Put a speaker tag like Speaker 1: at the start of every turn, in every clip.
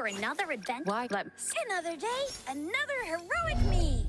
Speaker 1: for another adventure?
Speaker 2: Why?
Speaker 1: Another day, another heroic me.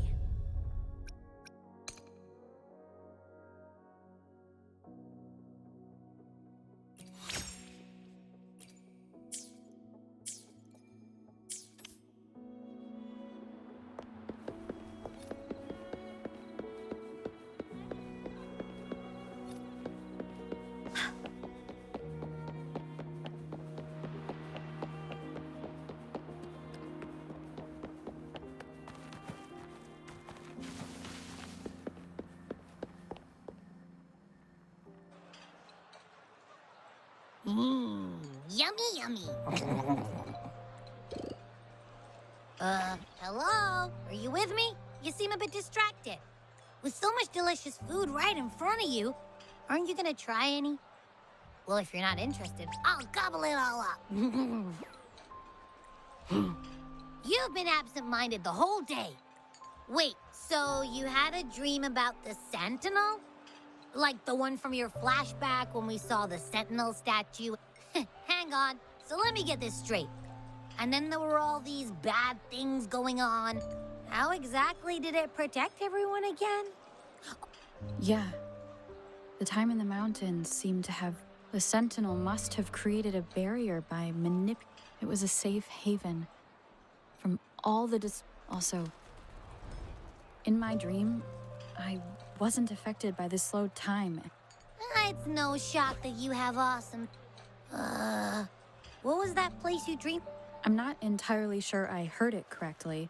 Speaker 1: Yummy, yummy. Hello? Are you with me? You seem a bit distracted. With so much delicious food right in front of you, aren't you gonna try any? Well, if you're not interested, I'll gobble it all up. You've been absent-minded the whole day. Wait, so you had a dream about the Sentinel? Like the one from your flashback when we saw the Sentinel statue? Hang on, so let me get this straight. And then there were all these bad things going on. How exactly did it protect everyone again?
Speaker 2: Yeah. The time in the mountains seemed to have... The Sentinel must have created a barrier by It was a safe haven from all the Also, in my dream, I wasn't affected by the slowed time.
Speaker 1: It's no shock that you have awesome... what was that place you dreamed?
Speaker 2: I'm not entirely sure I heard it correctly.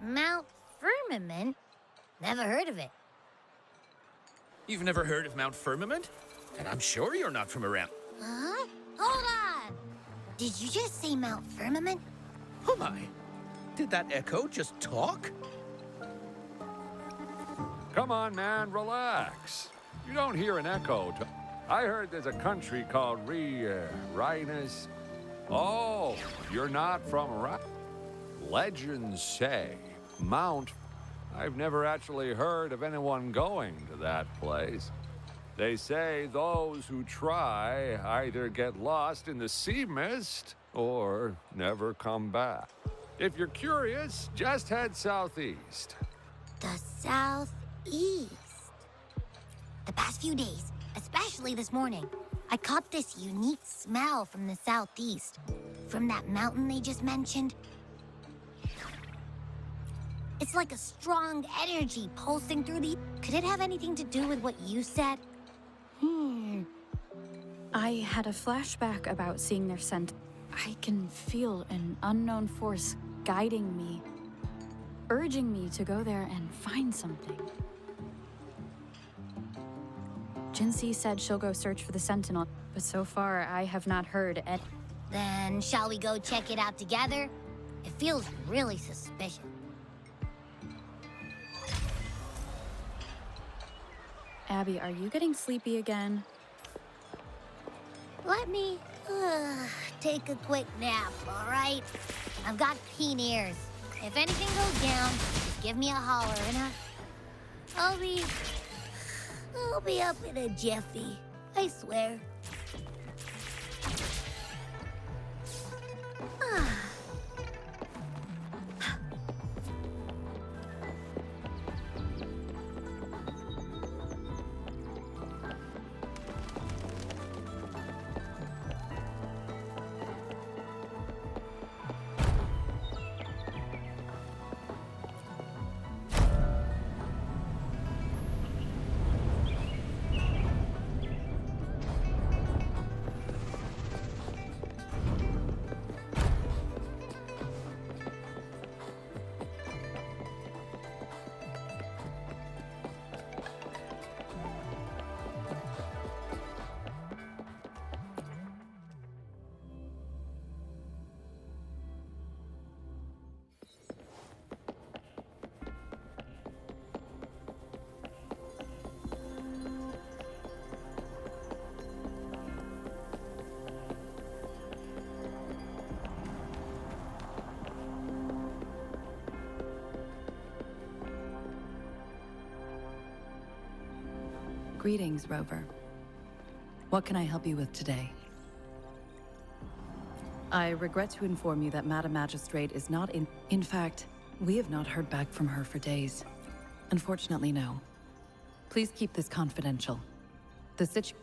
Speaker 1: Mount Firmament? Never heard of it.
Speaker 3: You've never heard of Mount Firmament? And I'm sure you're not from around.
Speaker 1: Huh? Hold on! Did you just say Mount Firmament?
Speaker 3: Oh my! Did that echo just talk?
Speaker 4: Come on, man, relax. You don't hear an echo. I heard there's a country called Rhinus. Oh, you're not from around. Legends say Mount. I've never actually heard of anyone going to that place. They say those who try either get lost in the sea mist or never come back. If you're curious, just head southeast.
Speaker 1: The southeast. The past few days, especially this morning, I caught this unique smell from the southeast. From that mountain they just mentioned. It's like a strong energy pulsing through the... Could it have anything to do with what you said?
Speaker 2: I had a flashback about seeing their scent. I can feel an unknown force guiding me, urging me to go there and find something. Jinsey said she'll go search for the Sentinel, but so far I have not heard any.
Speaker 1: Then shall we go check it out together? It feels really suspicious.
Speaker 2: Abby, are you getting sleepy again?
Speaker 1: Let me take a quick nap, all right? I've got keen ears. If anything goes down, just give me a holler and I'll be up in a jiffy. I swear.
Speaker 5: Greetings, Rover. What can I help you with today? I regret to inform you that Madam Magistrate is not in... In fact, we have not heard back from her for days. Unfortunately, no. Please keep this confidential.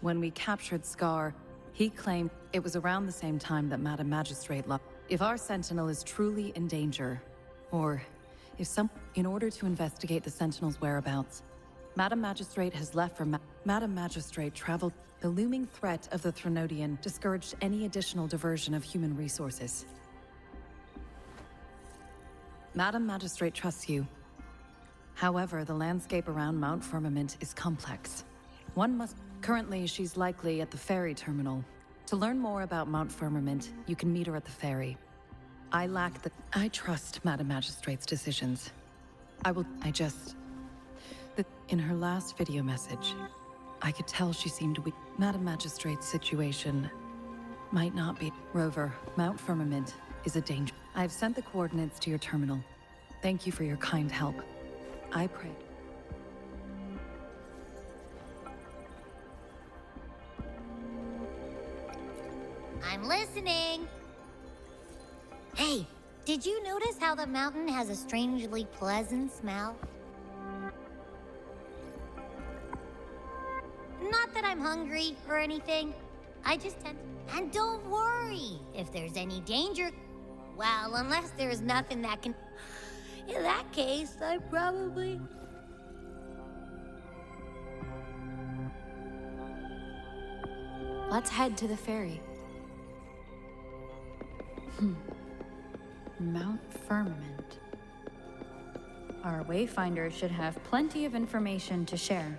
Speaker 5: When we captured Scar, he claimed it was around the same time that Madam Magistrate left. If our Sentinel is truly in danger, or if in order to investigate the Sentinel's whereabouts, Madam Magistrate has left for Madam Magistrate traveled. The looming threat of the Threnodian discouraged any additional diversion of human resources. Madam Magistrate trusts you. However, the landscape around Mount Firmament is complex. One must... Currently, she's likely at the ferry terminal. To learn more about Mount Firmament, you can meet her at the ferry. I trust Madam Magistrate's decisions. In her last video message, I could tell she seemed weak. Madam Magistrate's situation might not be... Rover, Mount Firmament is a danger. I've sent the coordinates to your terminal. Thank you for your kind help. I pray...
Speaker 1: I'm listening. Hey, did you notice how the mountain has a strangely pleasant smell? Not that I'm hungry or anything. I just tend... And don't worry, if there's any danger... Well, unless there's nothing that can... In that case, I probably...
Speaker 2: Let's head to the ferry. Mount Firmament. Our wayfinders should have plenty of information to share.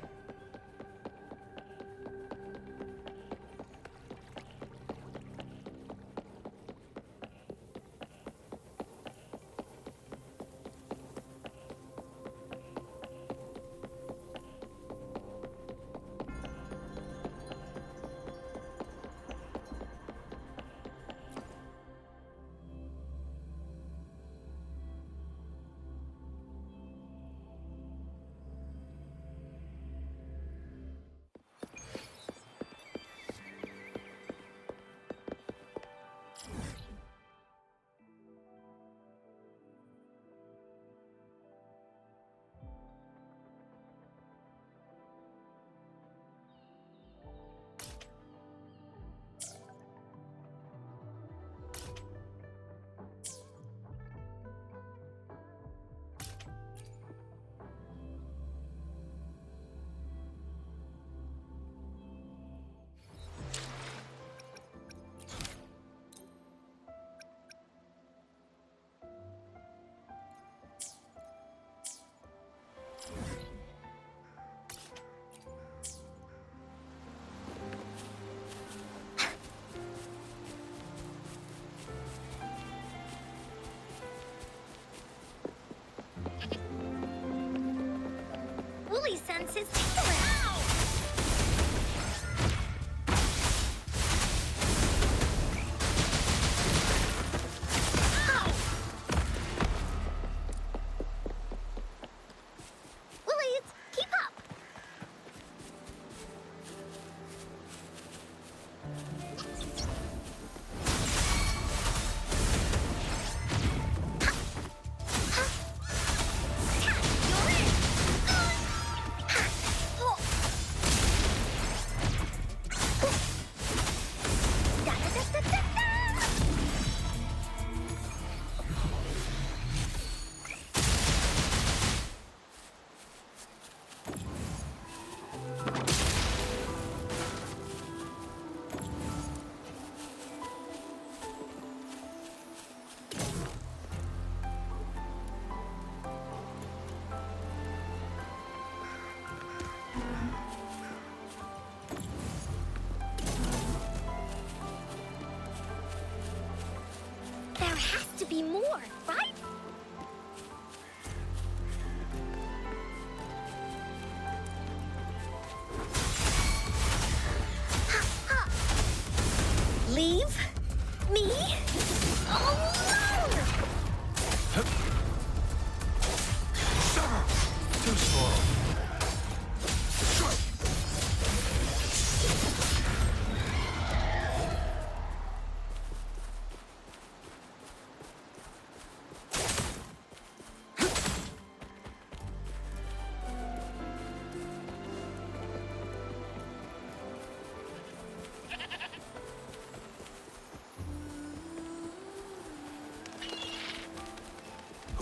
Speaker 1: Wooly senses tingling.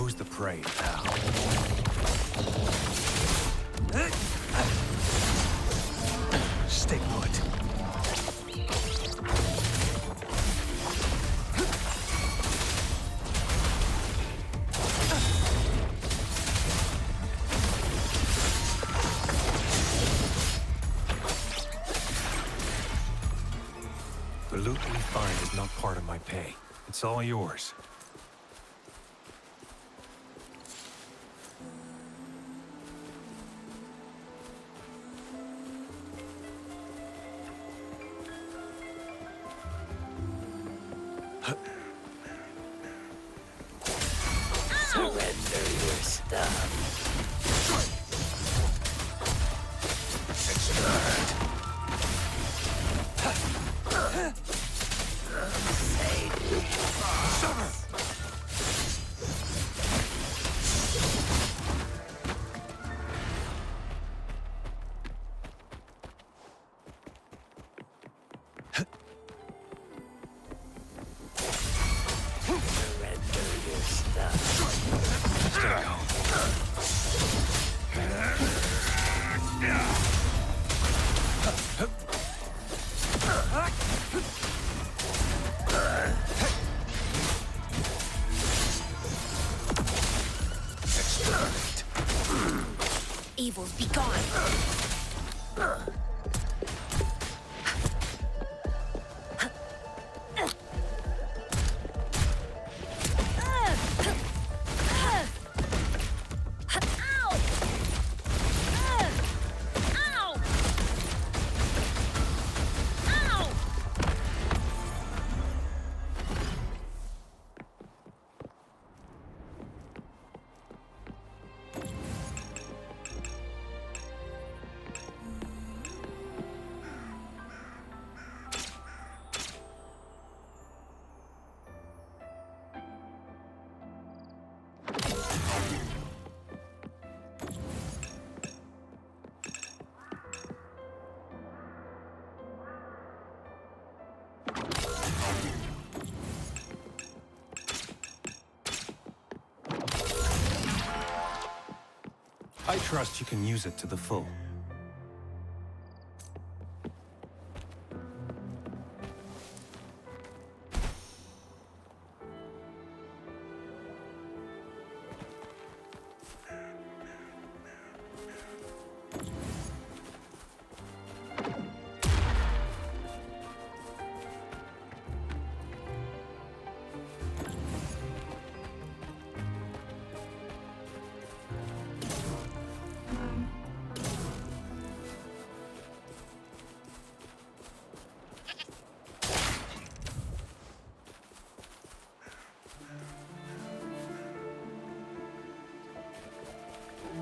Speaker 6: Who's the prey now? Stay put. The loot we find is not part of my pay. It's all yours.
Speaker 7: Surrender your stuff.
Speaker 1: Evils be gone.
Speaker 6: I trust you can use it to the full.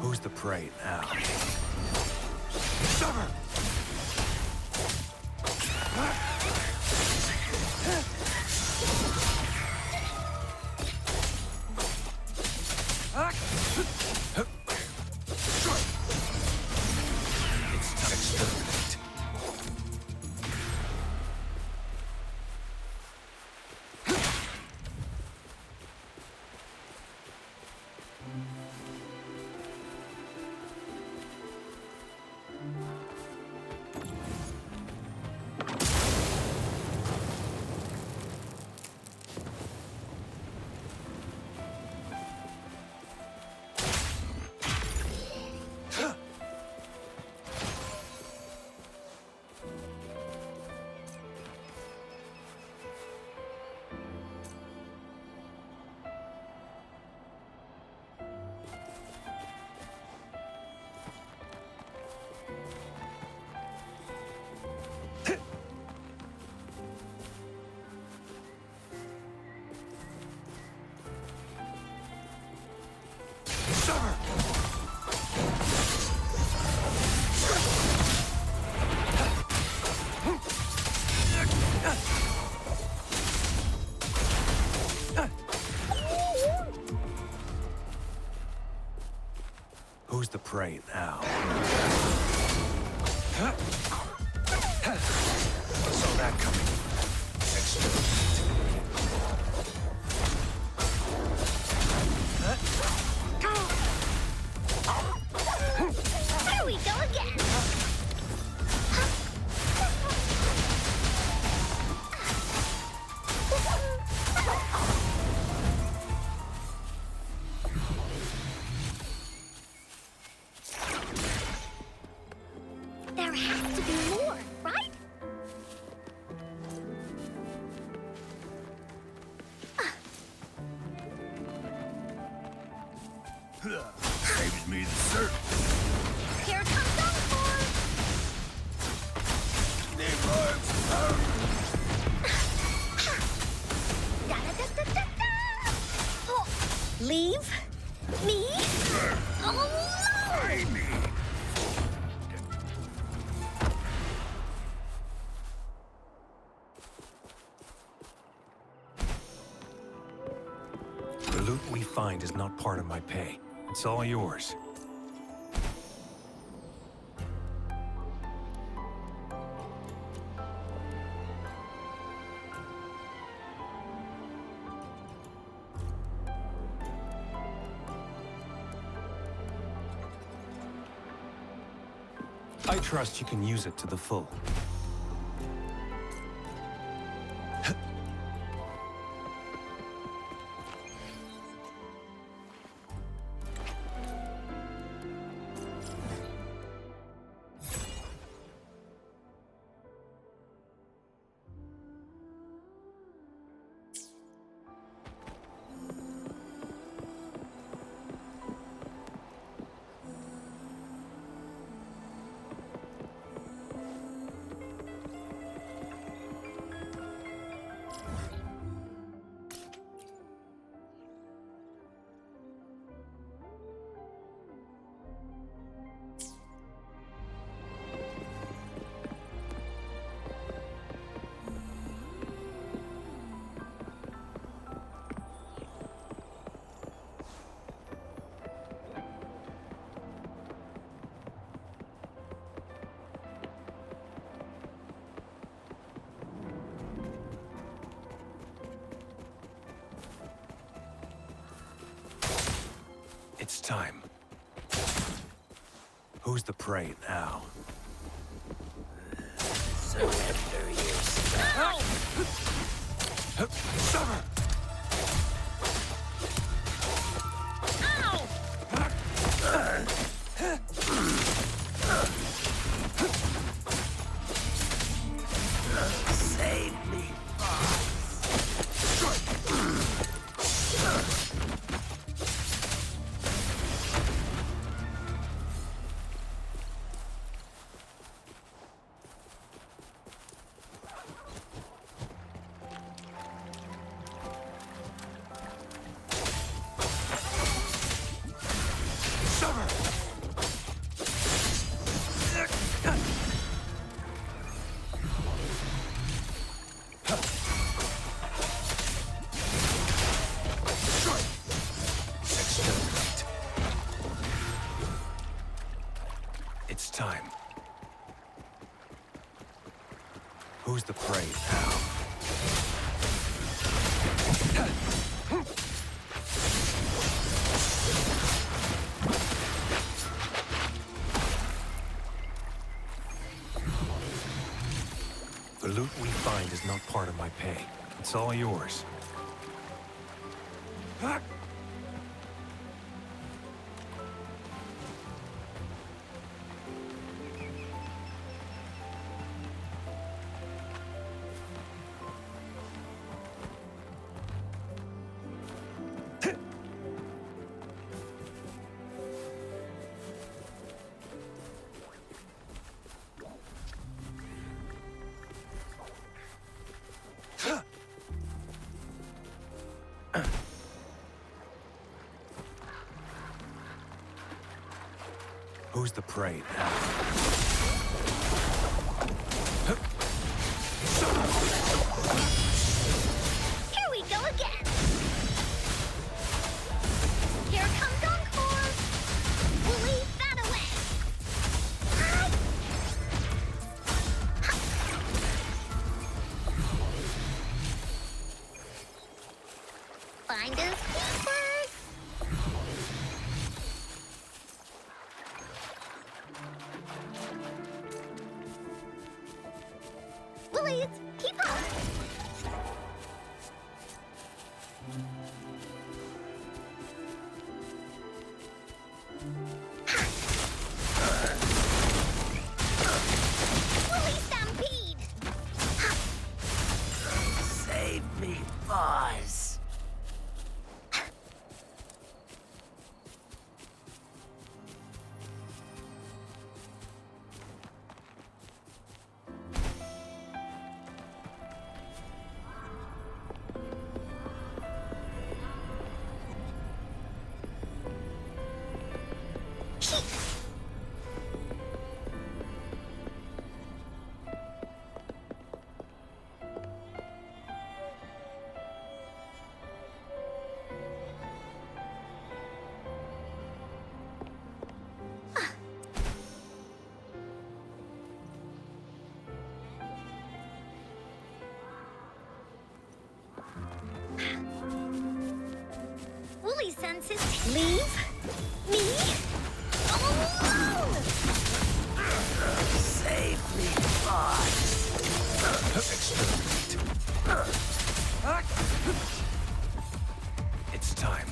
Speaker 6: Who's the prey now? Summer! It's time to exterminate. Who's the prey now? Saw that coming. Exterminate. Saves me the search.
Speaker 1: Here comes Encore! Da-da-da-da-da-da! Oh, leave me alone!
Speaker 6: The loot we find is not part of my pay. It's all yours. I trust you can use it to the full. It's time. Who's the prey now?
Speaker 7: Surrender yourself.
Speaker 6: Summer!
Speaker 7: Save me.
Speaker 6: It's time. Who's the prey now? The loot we find is not part of my pay. It's all yours. Who's the prey now?
Speaker 1: Here we go again! Here comes Encore! We'll leave that away! Find us keepers! Willies, keep up! really senses. Leave me alone!
Speaker 7: Save me, boss.
Speaker 6: It's time.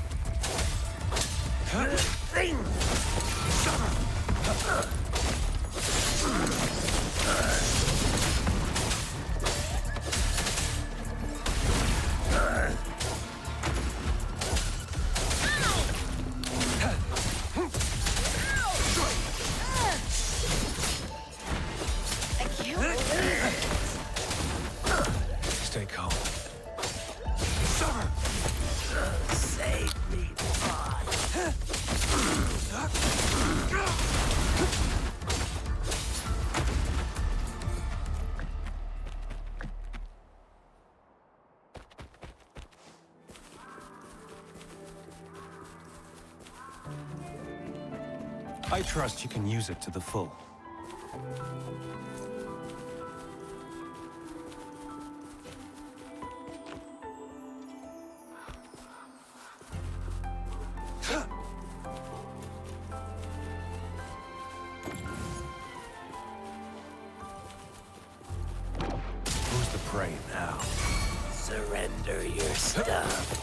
Speaker 6: Stay calm.
Speaker 7: Save me, boss.
Speaker 6: I trust you can use it to the full. Who's the prey now?
Speaker 7: Surrender your stuff.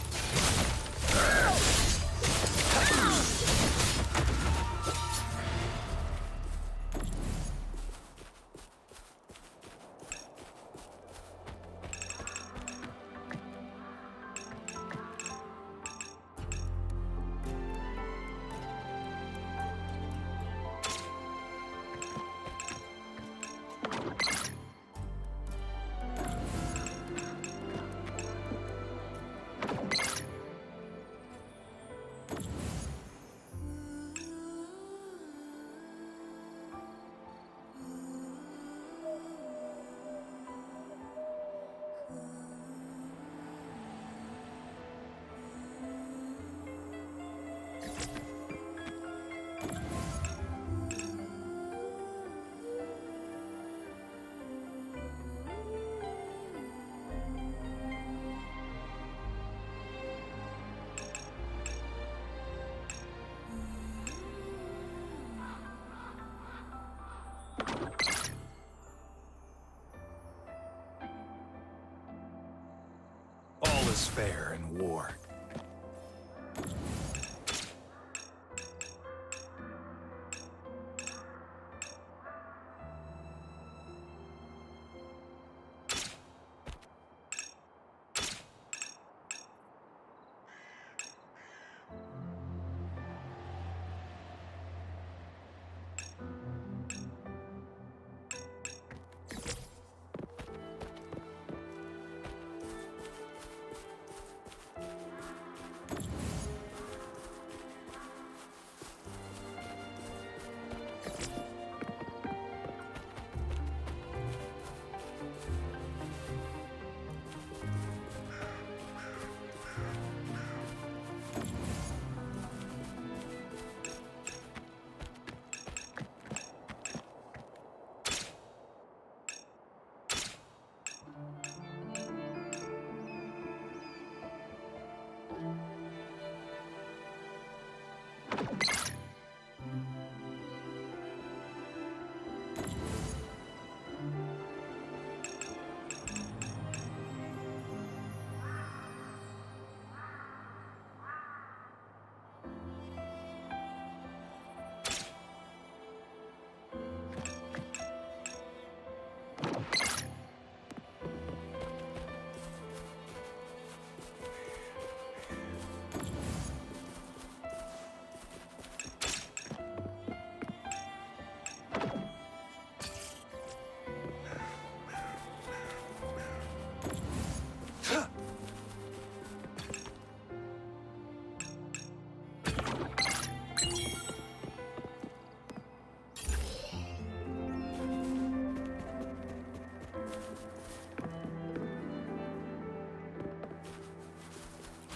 Speaker 6: All is fair in war.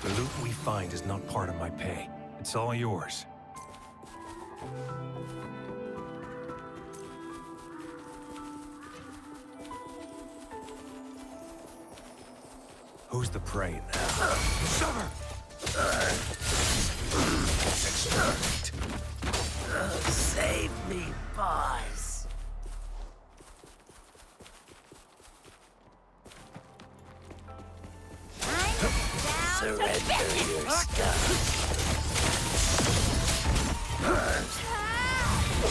Speaker 6: The loot we find is not part of my pay. It's all yours. Who's the prey now?
Speaker 7: Summer! Save me, boss. Surrender your stuff.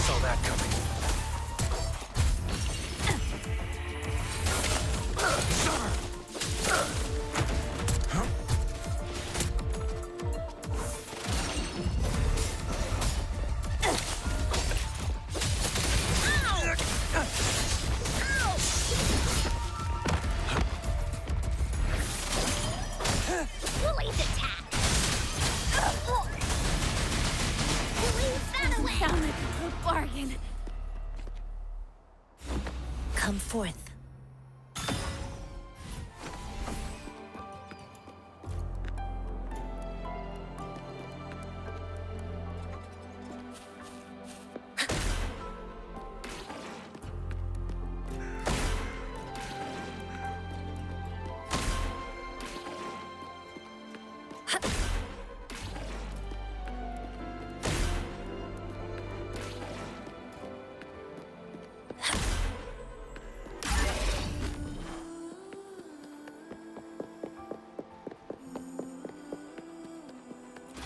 Speaker 6: Saw that coming.
Speaker 1: Willie's attack! Willie's that away!
Speaker 2: Sound like a good bargain.
Speaker 1: Come forth.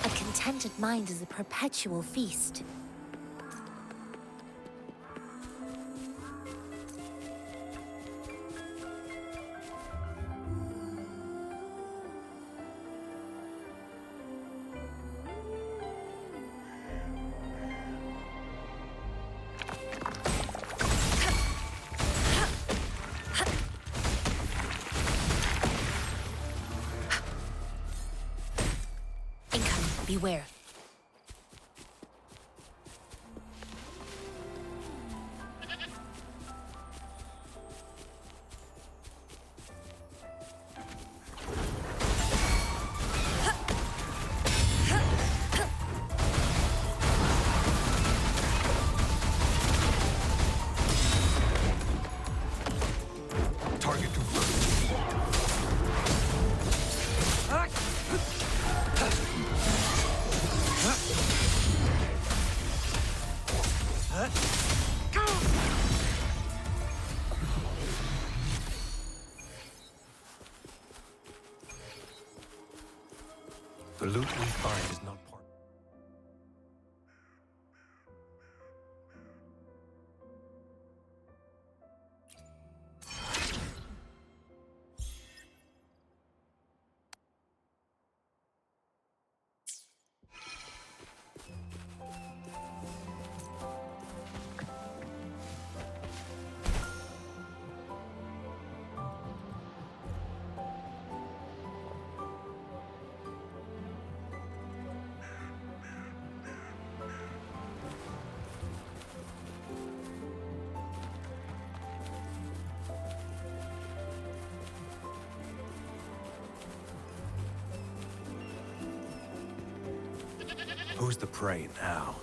Speaker 1: A contented mind is a perpetual feast. Incoming, beware.
Speaker 6: Target confirmed. The loot we find is not part. Who's the prey now?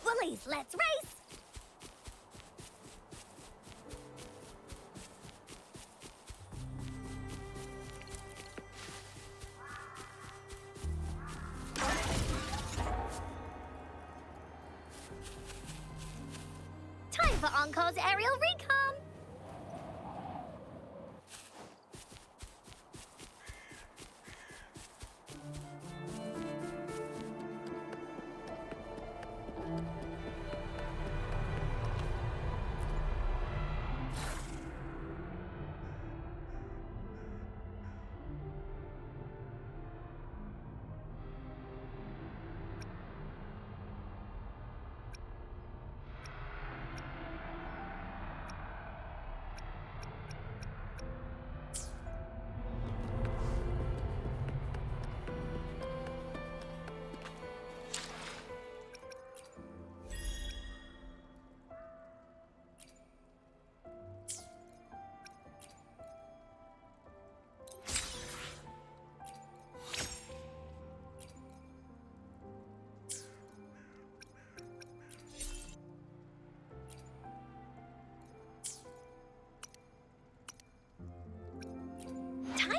Speaker 1: Willies, let's race! Time for Encore's aerial recon!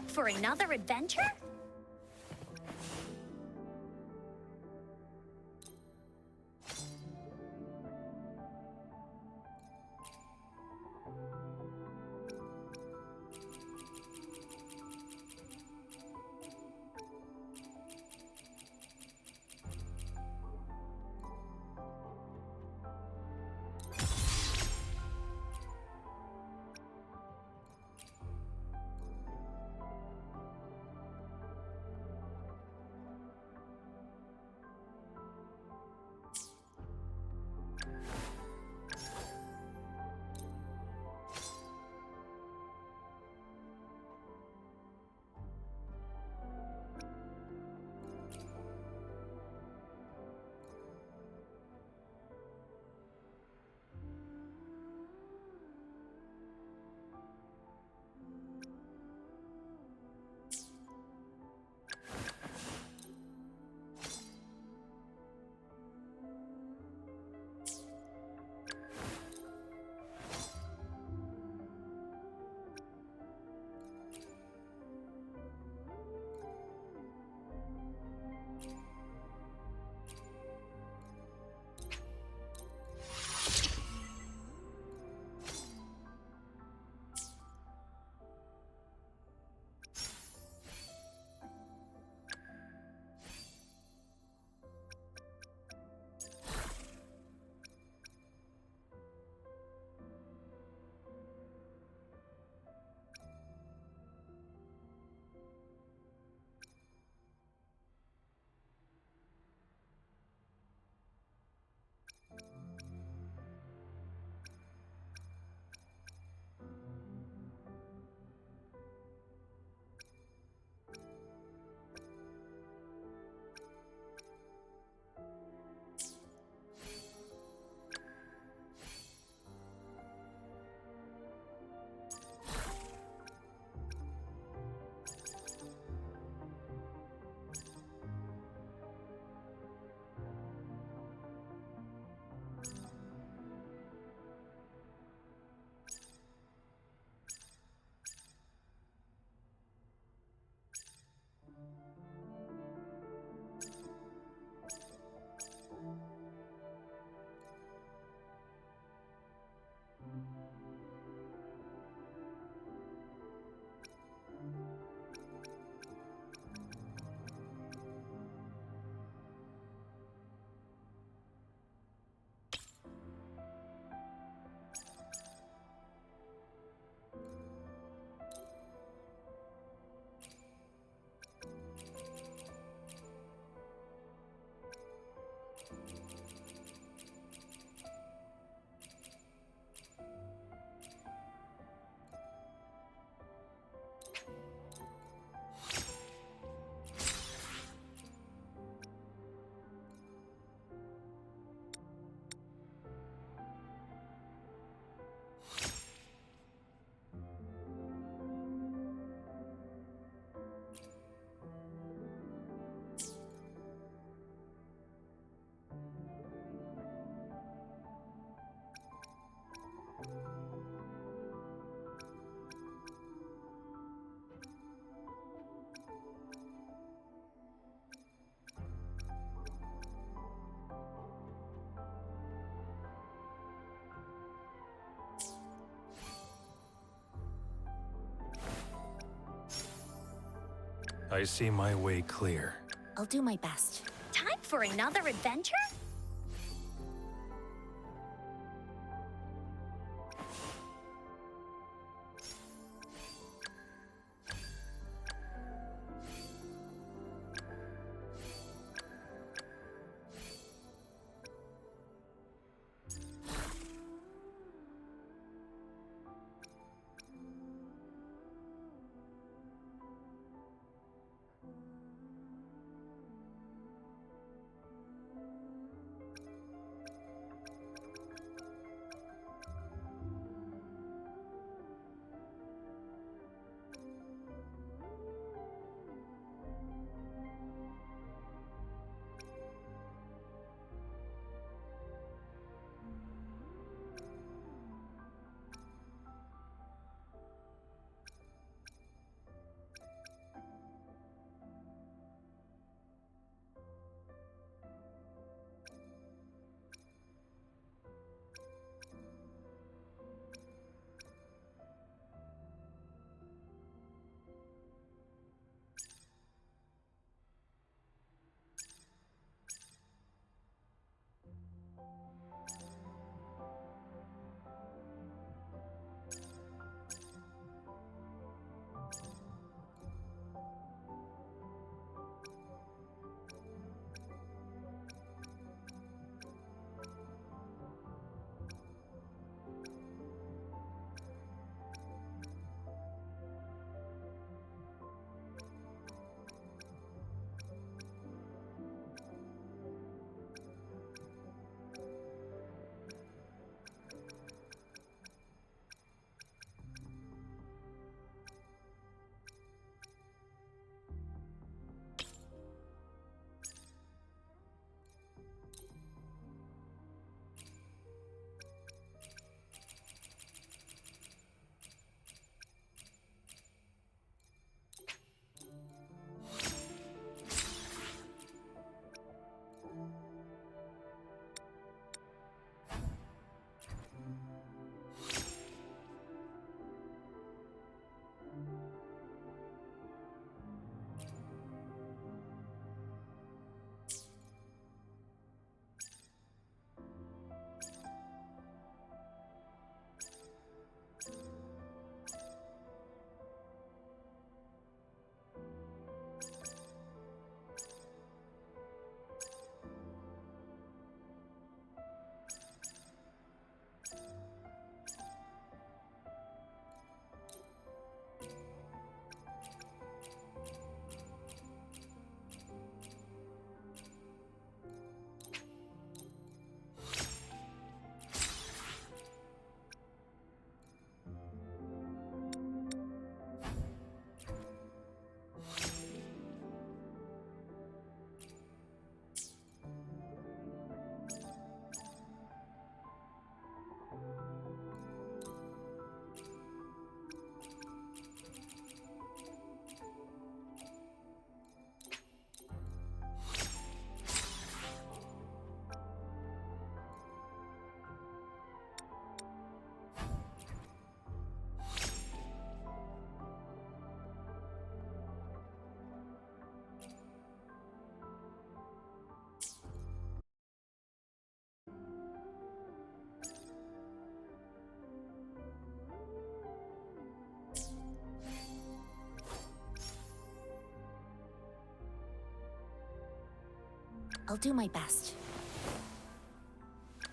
Speaker 8: Time for another adventure?
Speaker 6: I see my way clear.
Speaker 8: I'll do my best. Time for another adventure? I'll do my best.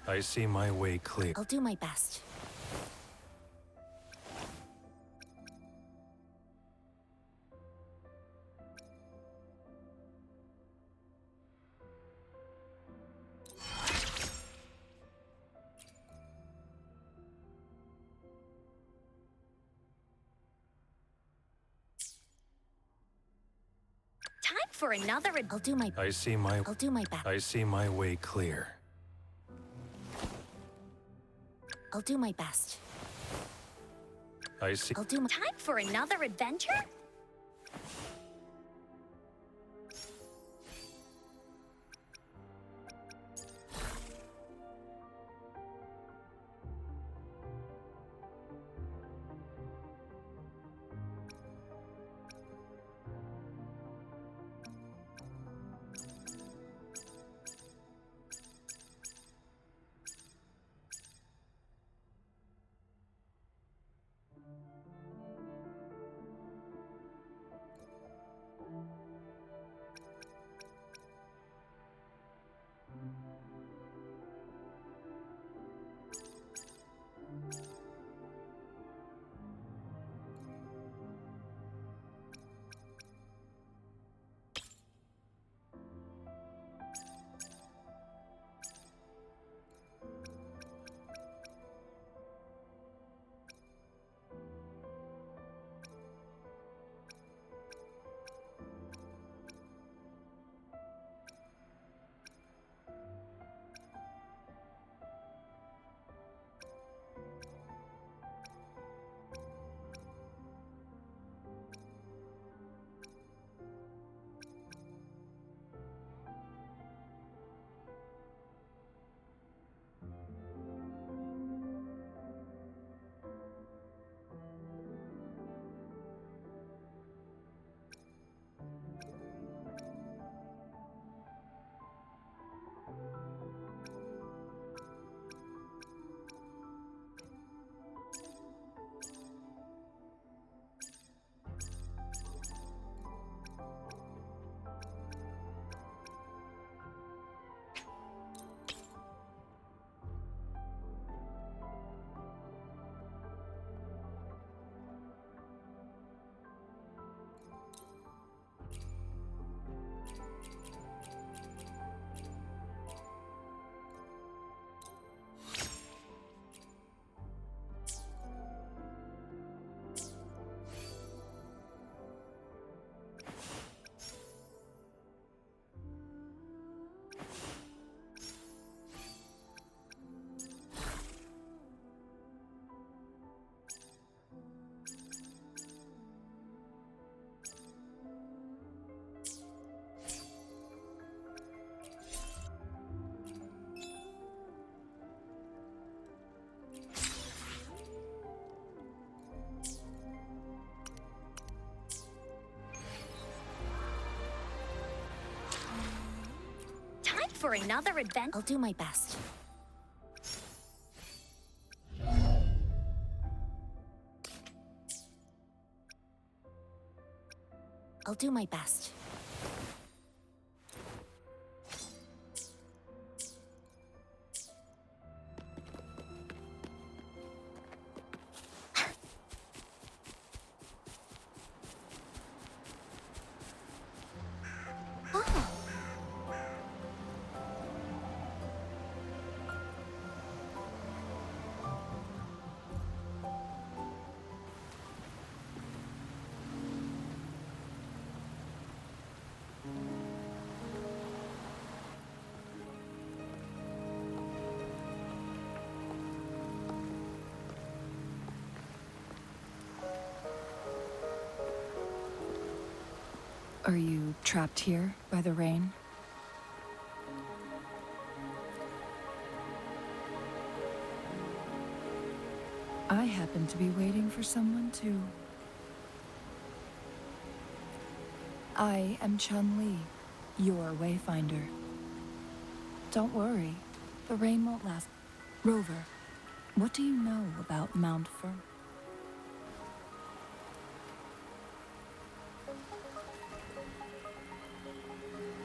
Speaker 6: I see my way clear.
Speaker 8: I'll do my best. Time for another. I'll do my.
Speaker 6: I see my.
Speaker 8: I'll do my best.
Speaker 6: I see my way clear.
Speaker 8: I'll do my best.
Speaker 6: I see.
Speaker 8: I'll do my. Time for another adventure? For another adventure. I'll do my best. I'll do my best.
Speaker 5: Are you trapped here by the rain? I happen to be waiting for someone too. I am Chun-Li, your wayfinder. Don't worry, the rain won't last. Rover, what do you know about Mount Firm?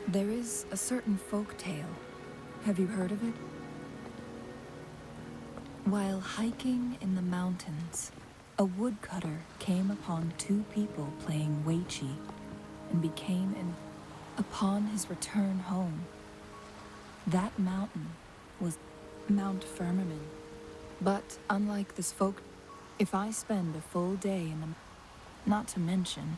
Speaker 9: There is a certain folk tale. Have you heard of it? While hiking in the mountains, a woodcutter came upon two people playing weiqi and became upon his return home. That mountain was Mount Firmament. But unlike this folk, if I spend a full day in the... Not to mention,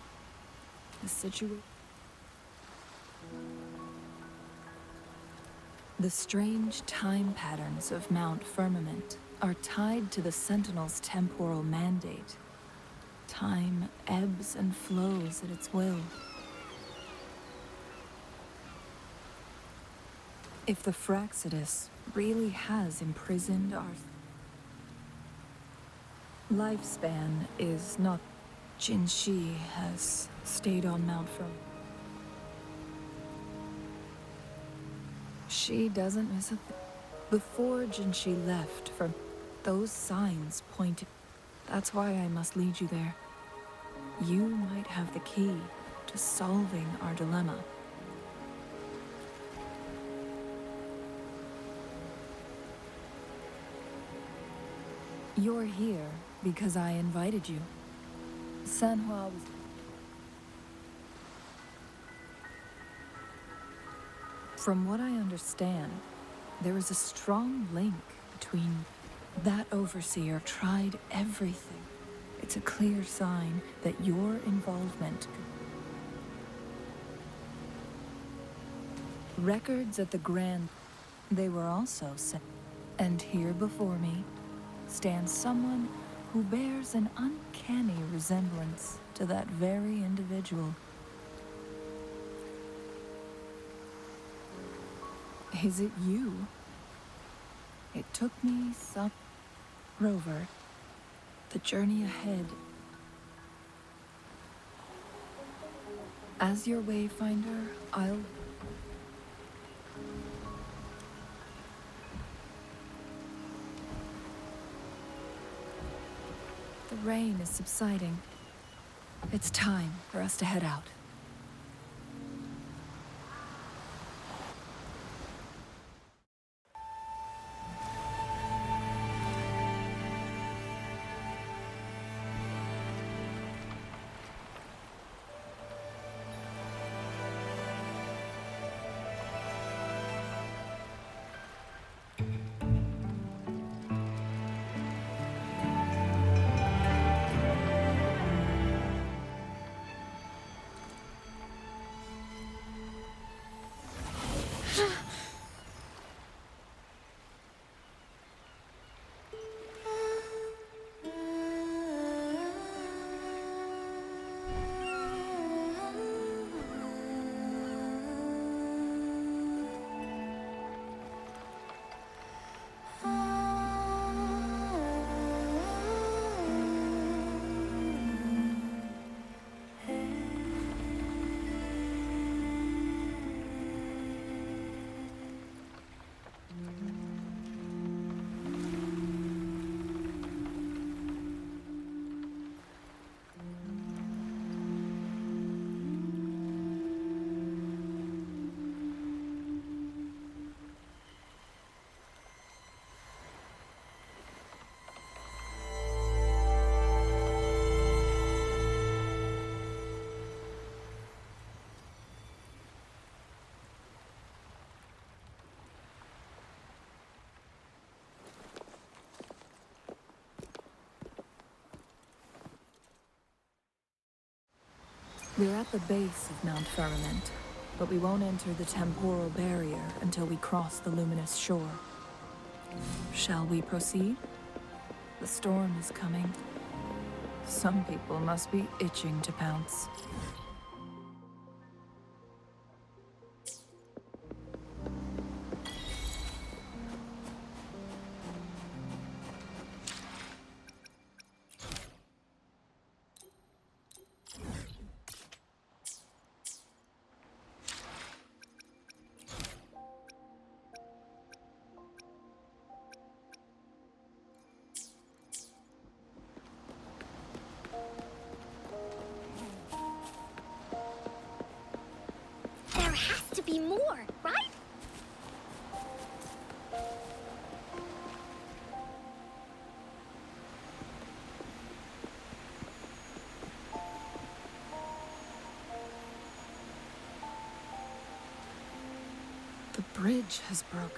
Speaker 9: the strange time patterns of Mount Firmament are tied to the Sentinel's temporal mandate. Time ebbs and flows at its will. If the Fraxidus really has imprisoned our lifespan is not... Jinshi has stayed on Mount Firmament. She doesn't miss a thing. Before Jinshi left from... Those signs pointed... That's why I must lead you there. You might have the key to solving our dilemma. You're here because I invited you. Sanhua was... From what I understand, there is a strong link between... That overseer tried everything. It's a clear sign that your involvement... Records at the Grand... They were also sent. And here before me stands someone who bears an uncanny resemblance to that very individual. Is it you? It took me some... Rover, the journey ahead. As your wayfinder, I'll... The rain is subsiding. It's time for us to head out. We're at the base of Mount Firmament, but we won't enter the temporal barrier until we cross the luminous shore. Shall we proceed? The storm is coming. Some people must be itching to pounce.
Speaker 8: be more, right?
Speaker 9: The bridge has broken.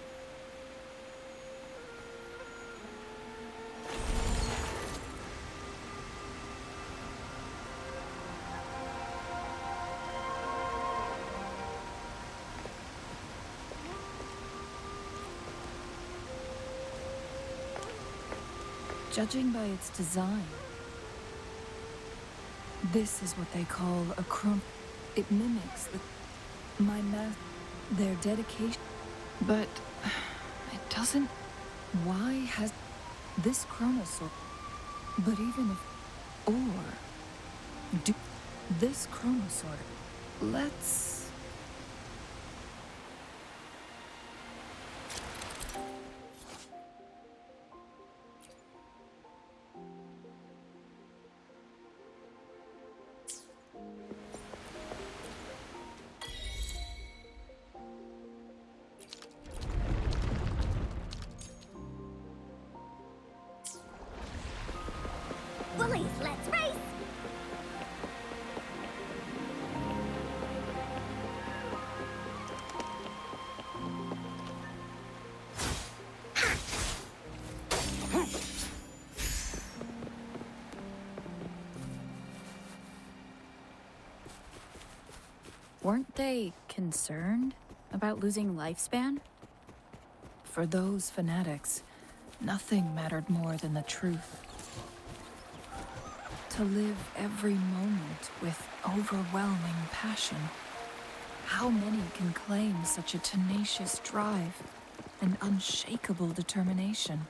Speaker 9: Judging by its design, this is what they call a crump. It mimics their dedication. But it doesn't. Why has this chronosaur? But even if, or do this chronosaur? Let's.
Speaker 8: Bullies, let's race!
Speaker 2: Weren't they concerned about losing lifespan?
Speaker 9: For those fanatics, nothing mattered more than the truth. To live every moment with overwhelming passion. How many can claim such a tenacious drive and unshakable determination?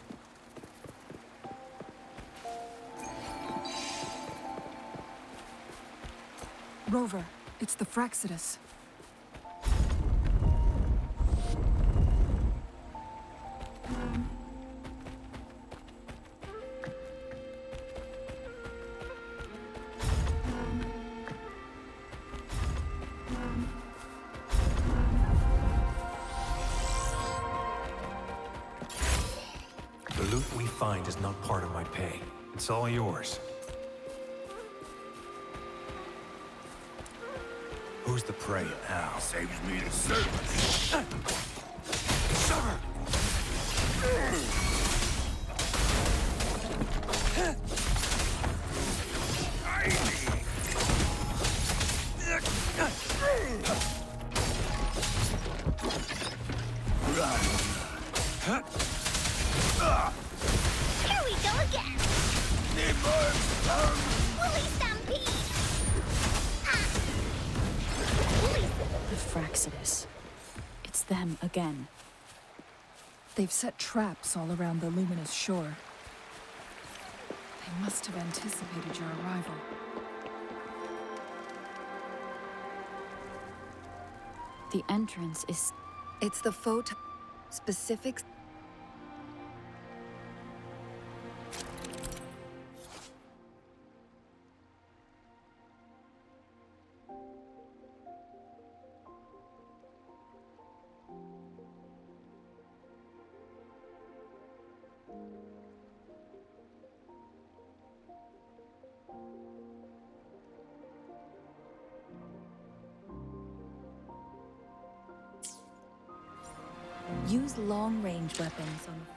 Speaker 9: Rover, it's the Fraxidus.
Speaker 6: The loot we find is not part of my pay. It's all yours. Who's the prey now?
Speaker 7: Saves me the service.
Speaker 8: Here we go again! Bully stampede! Bully!
Speaker 2: The Fraxidus. It's them again.
Speaker 9: They've set traps all around the luminous shore. They must have anticipated your arrival.
Speaker 2: The entrance is...
Speaker 5: It's the photo specifics.
Speaker 9: Use long-range weapons on...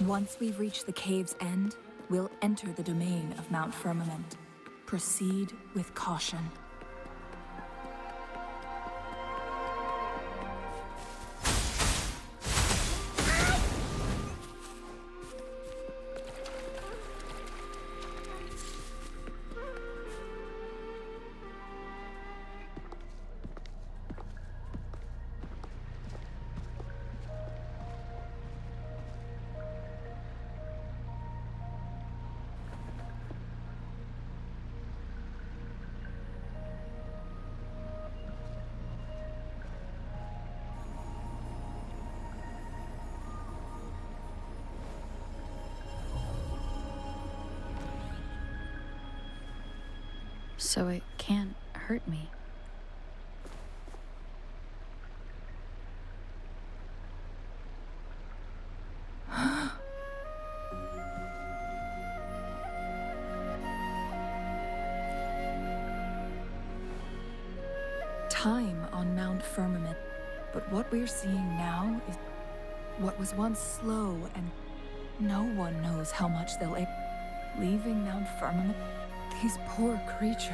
Speaker 9: Once we've reached the cave's end, we'll enter the domain of Mount Firmament. Proceed with caution.
Speaker 2: So it can't hurt me.
Speaker 9: Time on Mount Firmament, but what we're seeing now is what was once slow, and no one knows how much they'll leaving Mount Firmament. These poor creatures.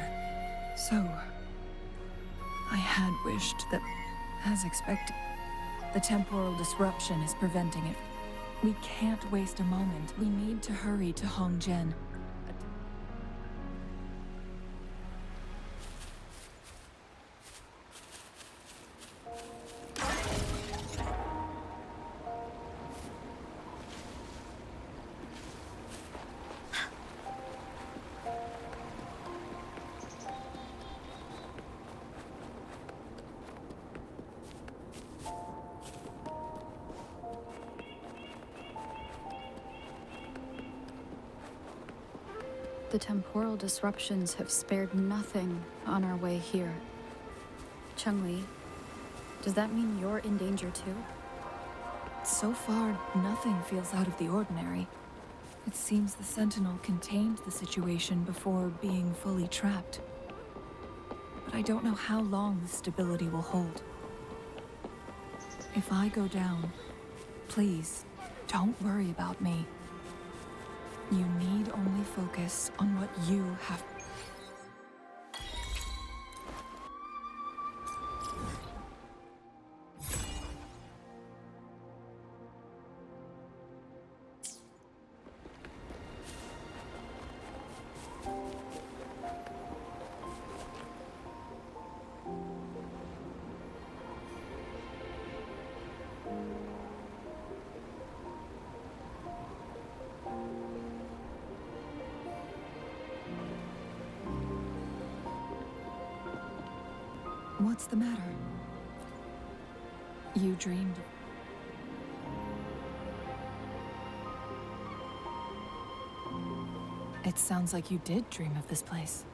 Speaker 9: So, I had wished that, as expected, the temporal disruption is preventing it. We can't waste a moment. We need to hurry to Hongjian.
Speaker 2: The temporal disruptions have spared nothing on our way here. Changli, does that mean you're in danger too?
Speaker 9: So far, nothing feels out of the ordinary. It seems the Sentinel contained the situation before being fully trapped. But I don't know how long the stability will hold. If I go down, please, don't worry about me. You need only focus on what you have. What's the matter? You dreamed. It sounds like you did dream of this place.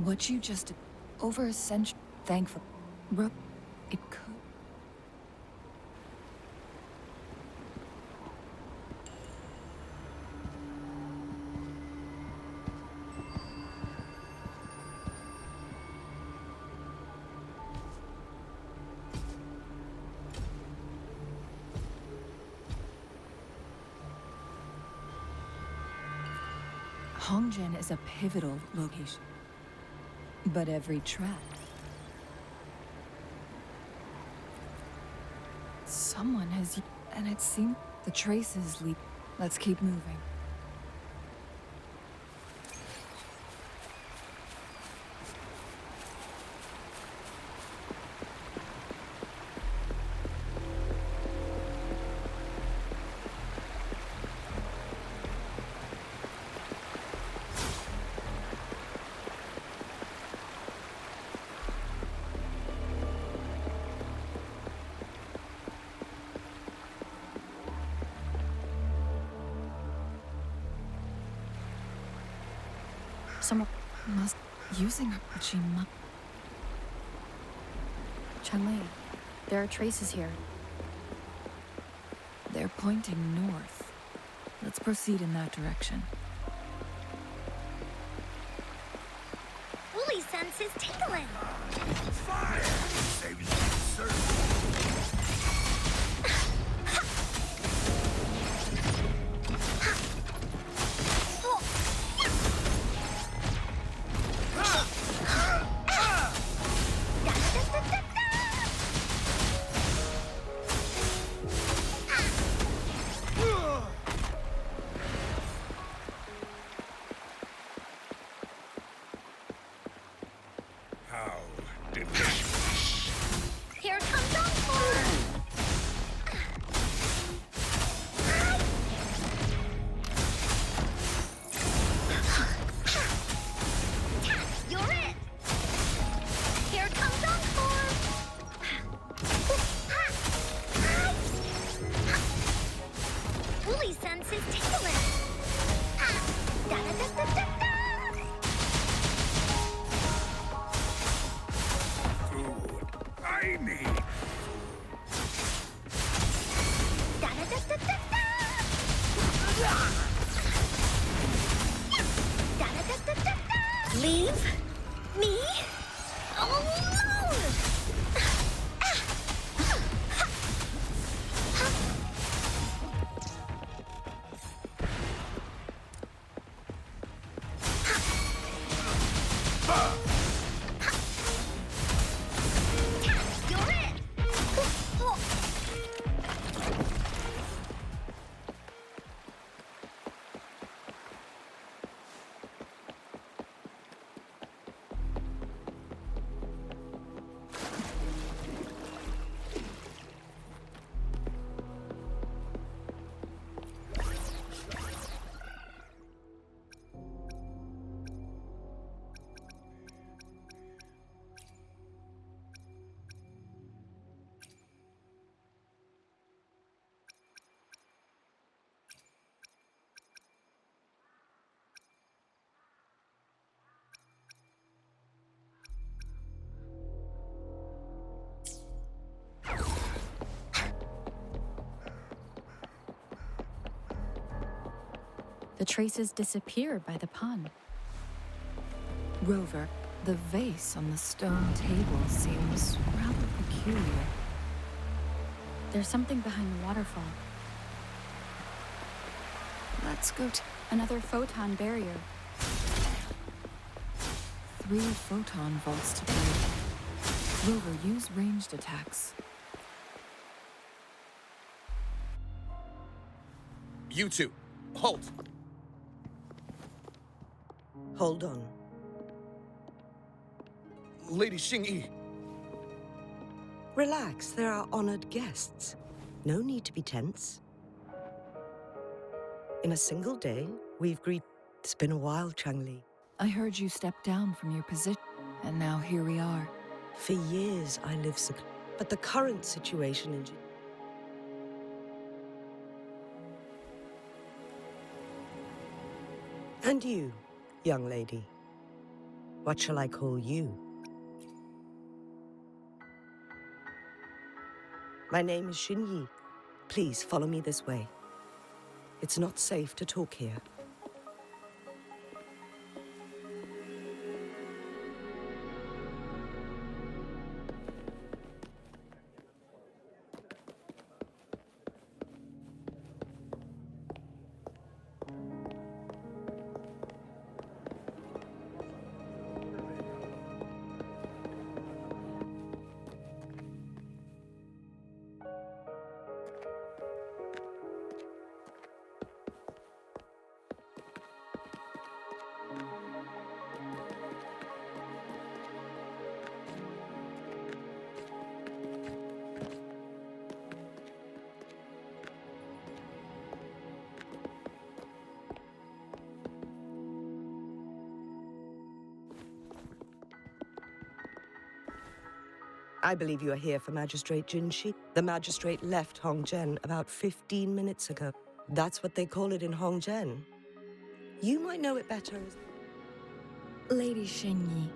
Speaker 9: What you just did over a century. Thankful. It could. Hongjian is a pivotal location. But every trap... Someone has... And it seemed... The traces lead... Let's keep moving.
Speaker 2: Someone
Speaker 9: must... Using her... She must...
Speaker 2: Changli, there are traces here.
Speaker 9: They're pointing north. Let's proceed in that direction.
Speaker 8: Woolly sense is tingling.
Speaker 7: Fire! Saves you, sir. How delicious.
Speaker 8: Here comes Encore! You're it! Here comes Encore! Woolly sense is tingling! Da-da-da-da-da-da!
Speaker 7: Food I need.
Speaker 8: Da-da-da-da-da-da! Da-da-da-da-da-da! Leave me alone! You're it!
Speaker 2: The traces disappear by the pond.
Speaker 9: Rover, the vase on the stone table seems rather peculiar.
Speaker 2: There's something behind the waterfall.
Speaker 9: Let's go to
Speaker 2: Another photon barrier.
Speaker 9: 3 photon volts to break. Rover, use ranged attacks.
Speaker 3: You two, halt!
Speaker 10: Hold on.
Speaker 3: Lady Xingyi,
Speaker 10: Relax, there are honored guests. No need to be tense. In a single day, we've greeted... It's been a while, Changli.
Speaker 9: I heard you step down from your position, and now here we are.
Speaker 10: For years, I lived but the current situation in... And you, young lady. What shall I call you? My name is Xinyi. Please follow me this way. It's not safe to talk here. I believe you are here for Magistrate Jinshi. The magistrate left Hongzhen about 15 minutes ago. That's what they call it in Hongzhen. You might know it better as...
Speaker 9: Lady Xingyi.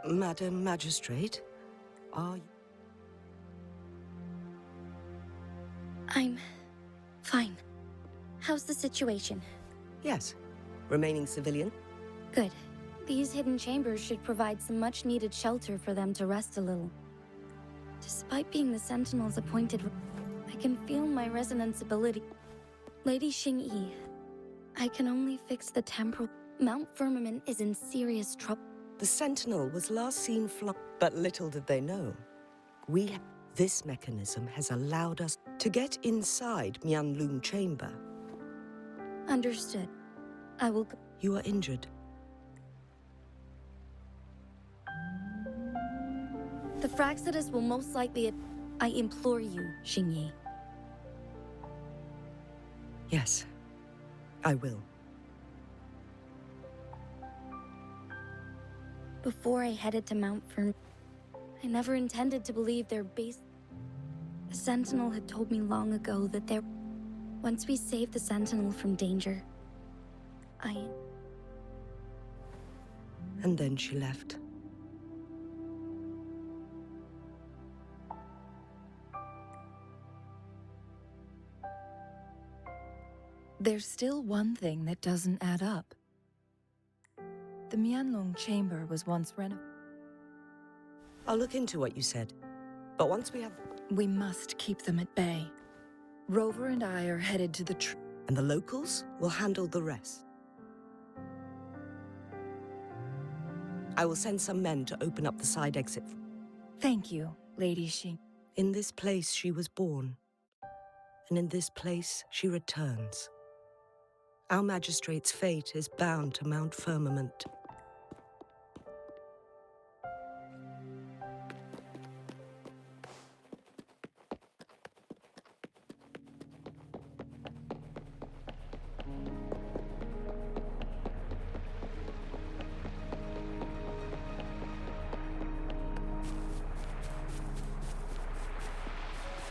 Speaker 10: Madam Magistrate, are you...
Speaker 8: I'm fine. How's the situation?
Speaker 10: Yes. Remaining civilian?
Speaker 8: Good. These hidden chambers should provide some much-needed shelter for them to rest a little. Despite being the Sentinel's appointed, I can feel my resonance ability. Lady Xingyi, I can only fix the temporal... Mount Firmament is in serious trouble.
Speaker 10: The Sentinel was last seen flying, but little did they know. This mechanism has allowed us to get inside Mianlung chamber.
Speaker 8: Understood. I will go.
Speaker 10: You are injured.
Speaker 8: The Fraxidus will most likely. I implore you, Xingyi.
Speaker 10: Yes, I will.
Speaker 8: Before I headed to Mount Firm, I never intended to believe their base. The Sentinel had told me long ago that there. Once we saved the Sentinel from danger,
Speaker 10: And then she left.
Speaker 9: There's still one thing that doesn't add up. The Mianlong chamber was once renovated.
Speaker 10: I'll look into what you said. But once we have...
Speaker 9: We must keep them at bay. Rover and I are headed to the
Speaker 10: And the locals will handle the rest. I will send some men to open up the side exit.
Speaker 9: Thank you, Lady Xing.
Speaker 10: In this place she was born. And in this place she returns. Our magistrate's fate is bound to Mount Firmament.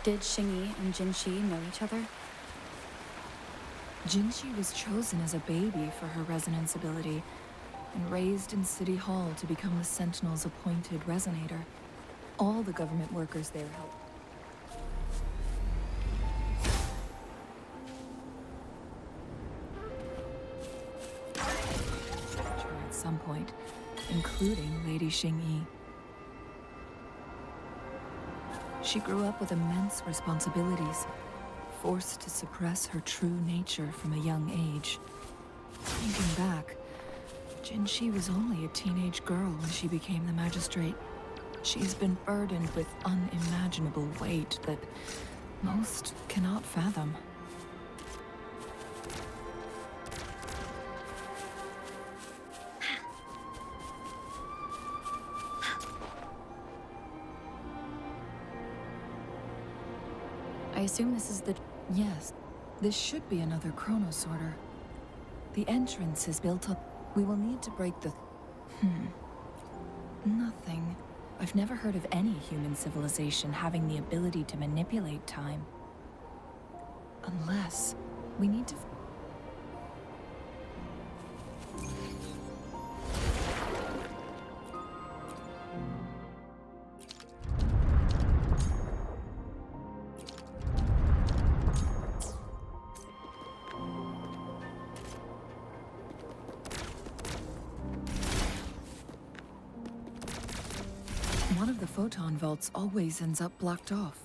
Speaker 2: Did Xingyi and Jinxi know each other?
Speaker 9: Jinxi was chosen as a baby for her resonance ability and raised in City Hall to become the Sentinel's appointed resonator. All the government workers there helped. At some point, including Lady Xingyi. She grew up with immense responsibilities, forced to suppress her true nature from a young age. Thinking back, Jinxi was only a teenage girl when she became the magistrate. She's been burdened with unimaginable weight that most cannot fathom.
Speaker 2: I assume this is the...
Speaker 9: Yes, this should be another chronosorter. The entrance is built up. We will need to break the... Nothing. I've never heard of any human civilization having the ability to manipulate time. Unless we need to... One of the photon vaults always ends up blocked off.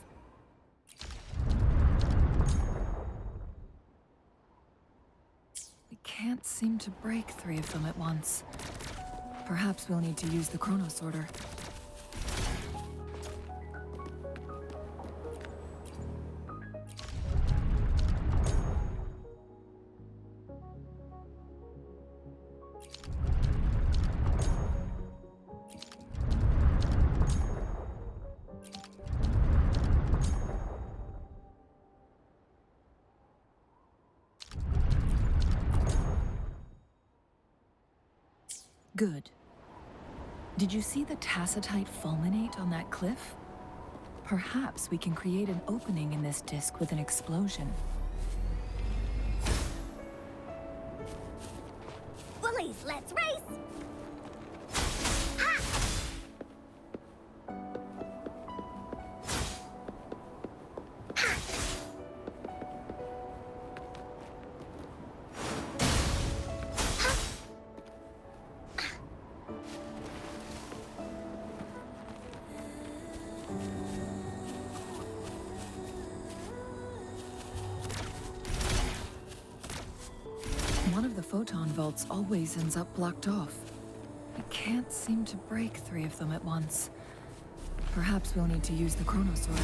Speaker 9: We can't seem to break 3 of them at once. Perhaps we'll need to use the chronosorter. Good. Did you see the tacitite fulminate on that cliff? Perhaps we can create an opening in this disk with an explosion.
Speaker 1: Bullies, let's race!
Speaker 5: photon vaults always ends up blocked off. I can't seem to break 3 of them at once. Perhaps we'll need to use the chrono sorter.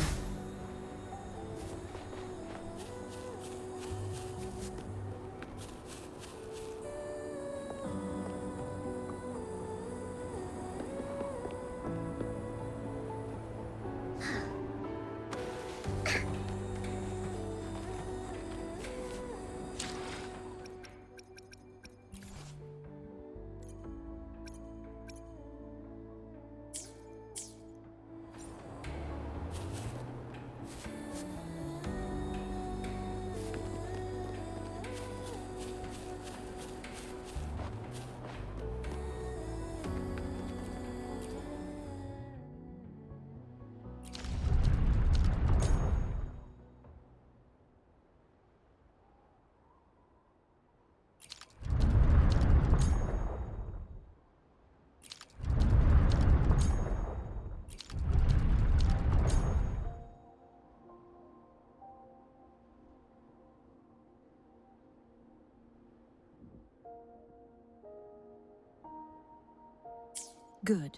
Speaker 5: Good.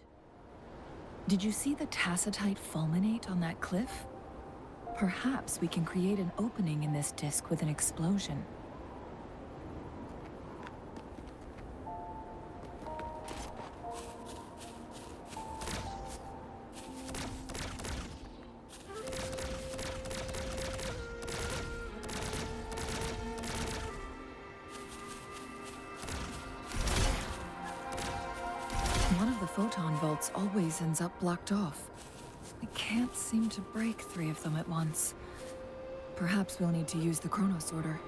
Speaker 5: Did you see the tacitite fulminate on that cliff? Perhaps we can create an opening in this disk with an explosion. One of the photon vaults always ends up blocked off. I can't seem to break 3 of them at once. Perhaps we'll need to use the chrono sorter.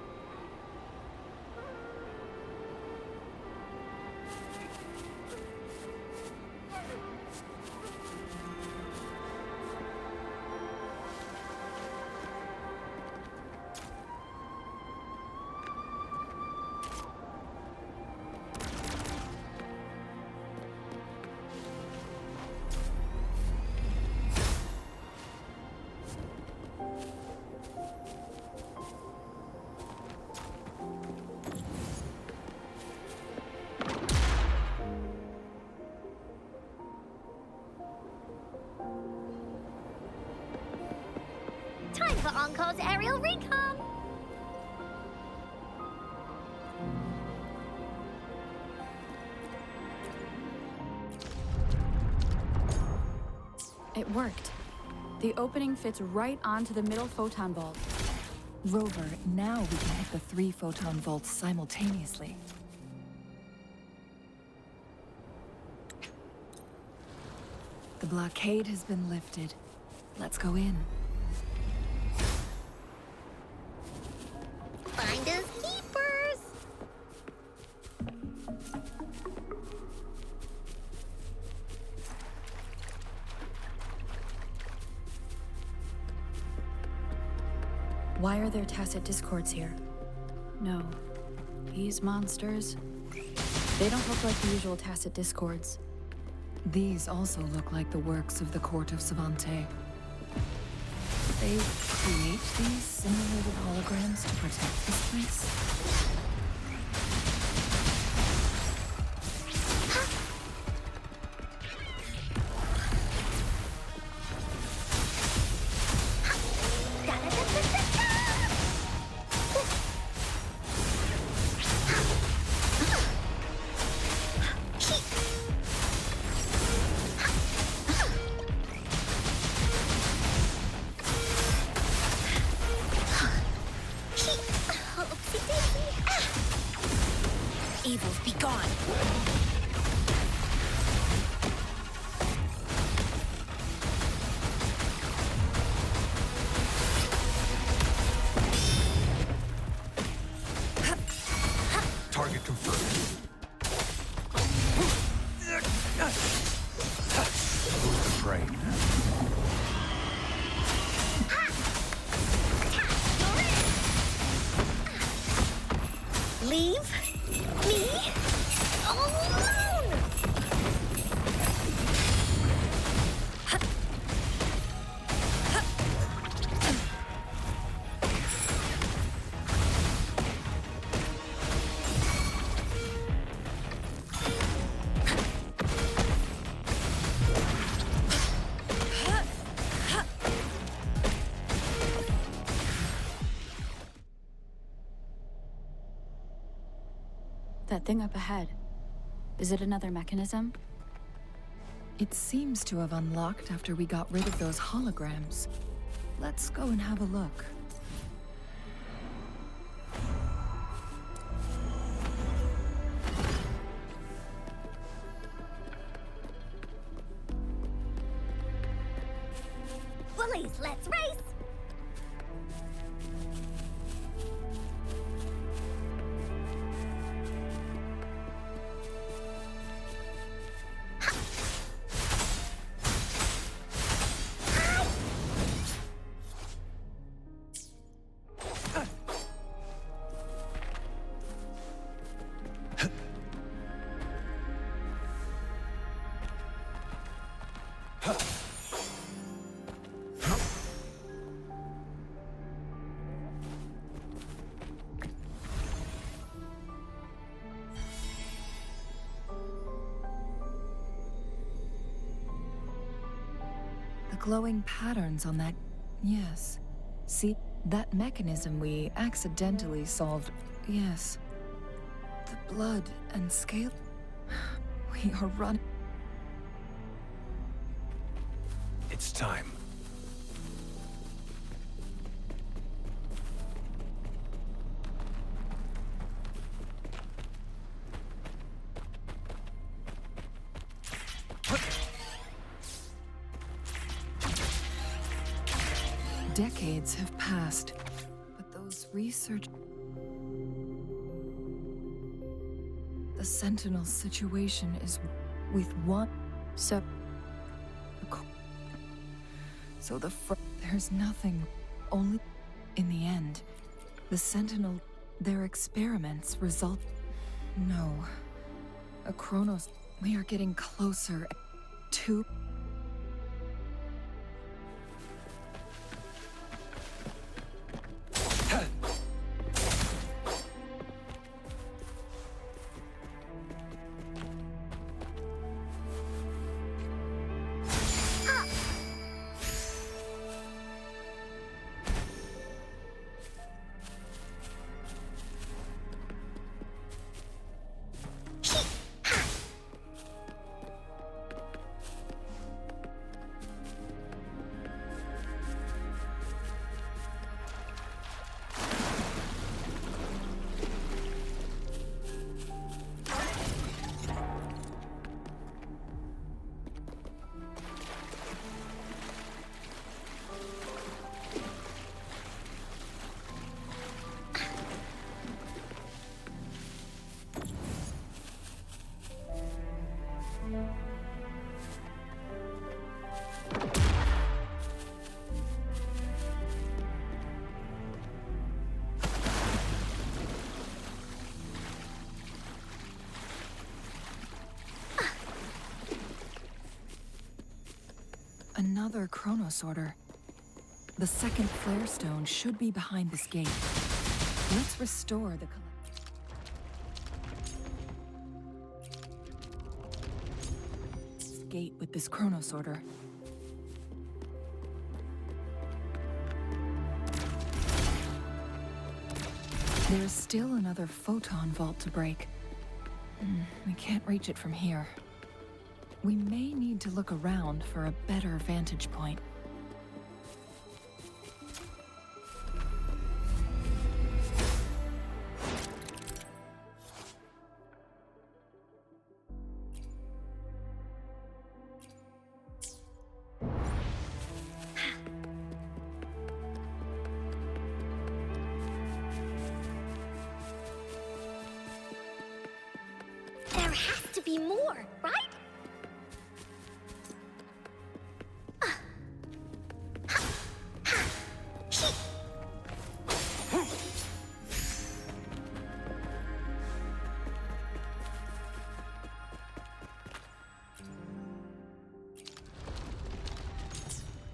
Speaker 1: Time for Encore's aerial recon!
Speaker 2: It worked. The opening fits right onto the middle photon vault.
Speaker 5: Rover, now we can hit the 3 photon vaults simultaneously. The blockade has been lifted. Let's go in.
Speaker 1: Finders keepers!
Speaker 2: Why are there tacit discords here? No. These monsters? They don't look like the usual tacit discords.
Speaker 5: These also look like the works of the court of Savante. They create these simulated holograms to protect this place?
Speaker 1: Evils be gone!
Speaker 6: Target confirmed. Who's the prey?
Speaker 1: Leave me alone!
Speaker 2: thing up ahead. Is it another mechanism?
Speaker 9: It seems to have unlocked after we got rid of those holograms. Let's go and have a look.
Speaker 1: Bullies, let's race!
Speaker 9: Glowing patterns on that. Yes. See, that mechanism we accidentally solved. Yes. The blood and scale. We are running.
Speaker 6: It's time.
Speaker 9: Decades have passed, but those research... The Sentinel situation is with one... So there's nothing, only... In the end, the Sentinel, their experiments result... No. A Chronos... We are getting closer to... Another Chronos order. The second flare stone should be behind this gate. Let's restore the gate with this Chronos order. There is still another photon vault to break. We can't reach it from here. We may need to look around for a better vantage point.
Speaker 1: There has to be more, right?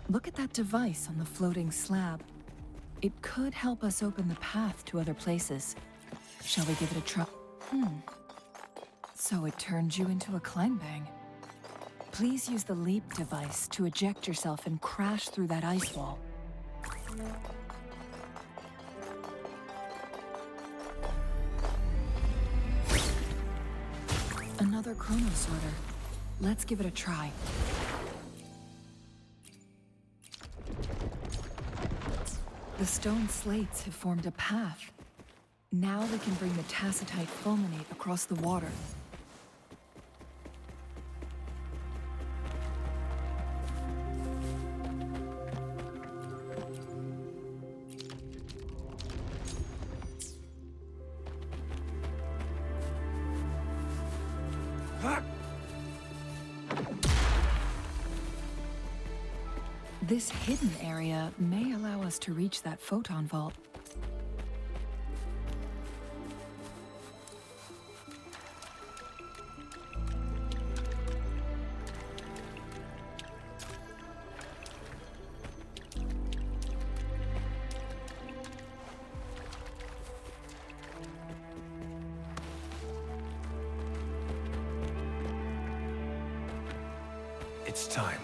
Speaker 9: Look at that device on the floating slab. It could help us open the path to other places. Shall we give it a try? So it turned you into a climb-bang. Please use the leap device to eject yourself and crash through that ice wall. Another chrono sorter. Let's give it a try. The stone slates have formed a path. Now we can bring the tacitite fulminate across the water. This hidden area may allow us to reach that photon vault.
Speaker 6: It's time.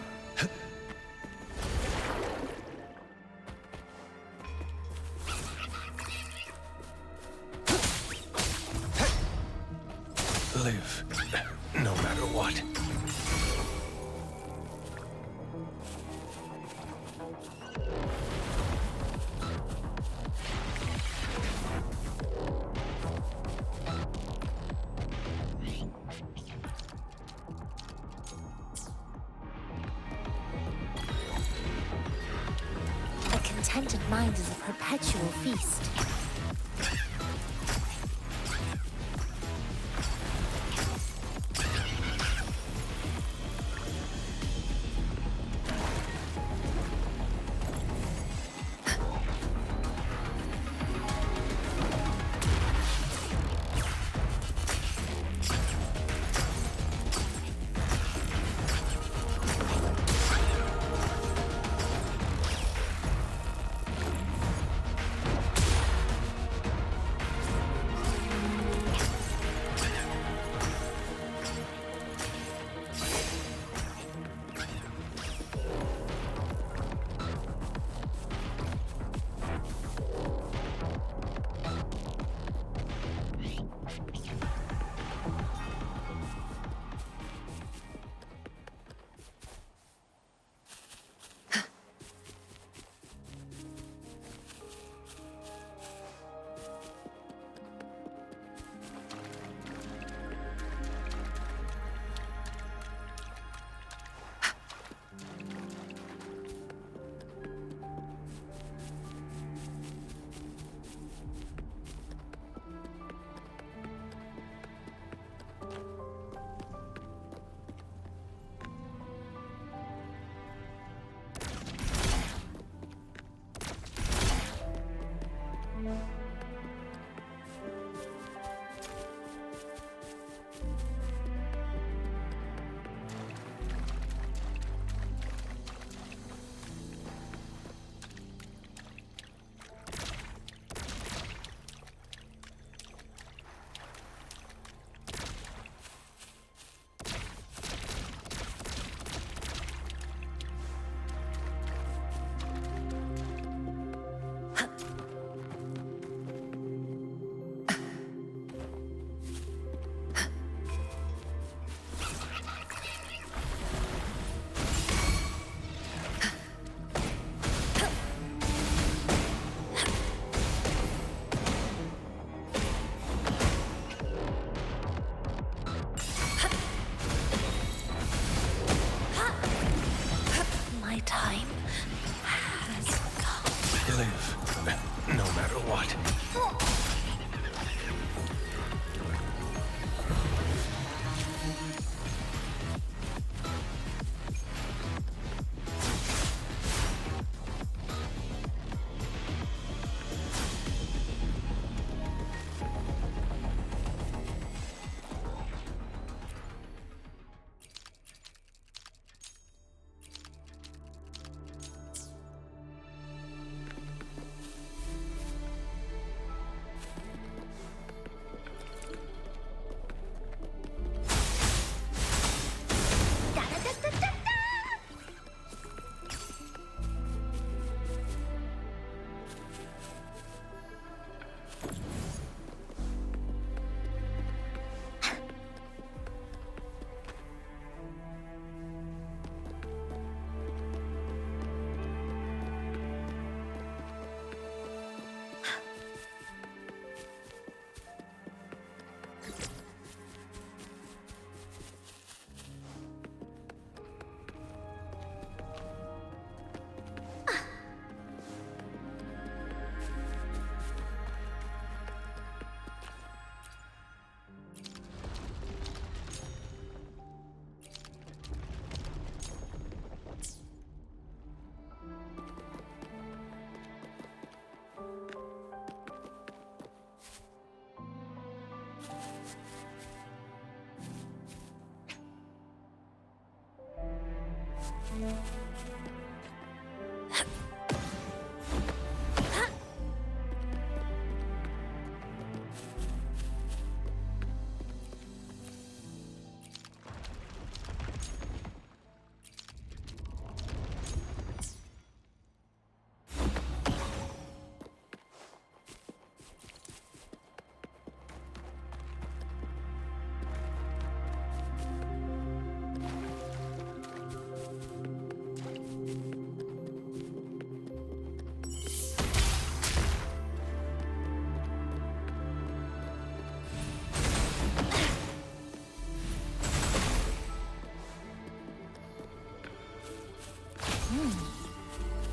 Speaker 6: Live, no matter what.
Speaker 8: A contented mind is a perpetual feast.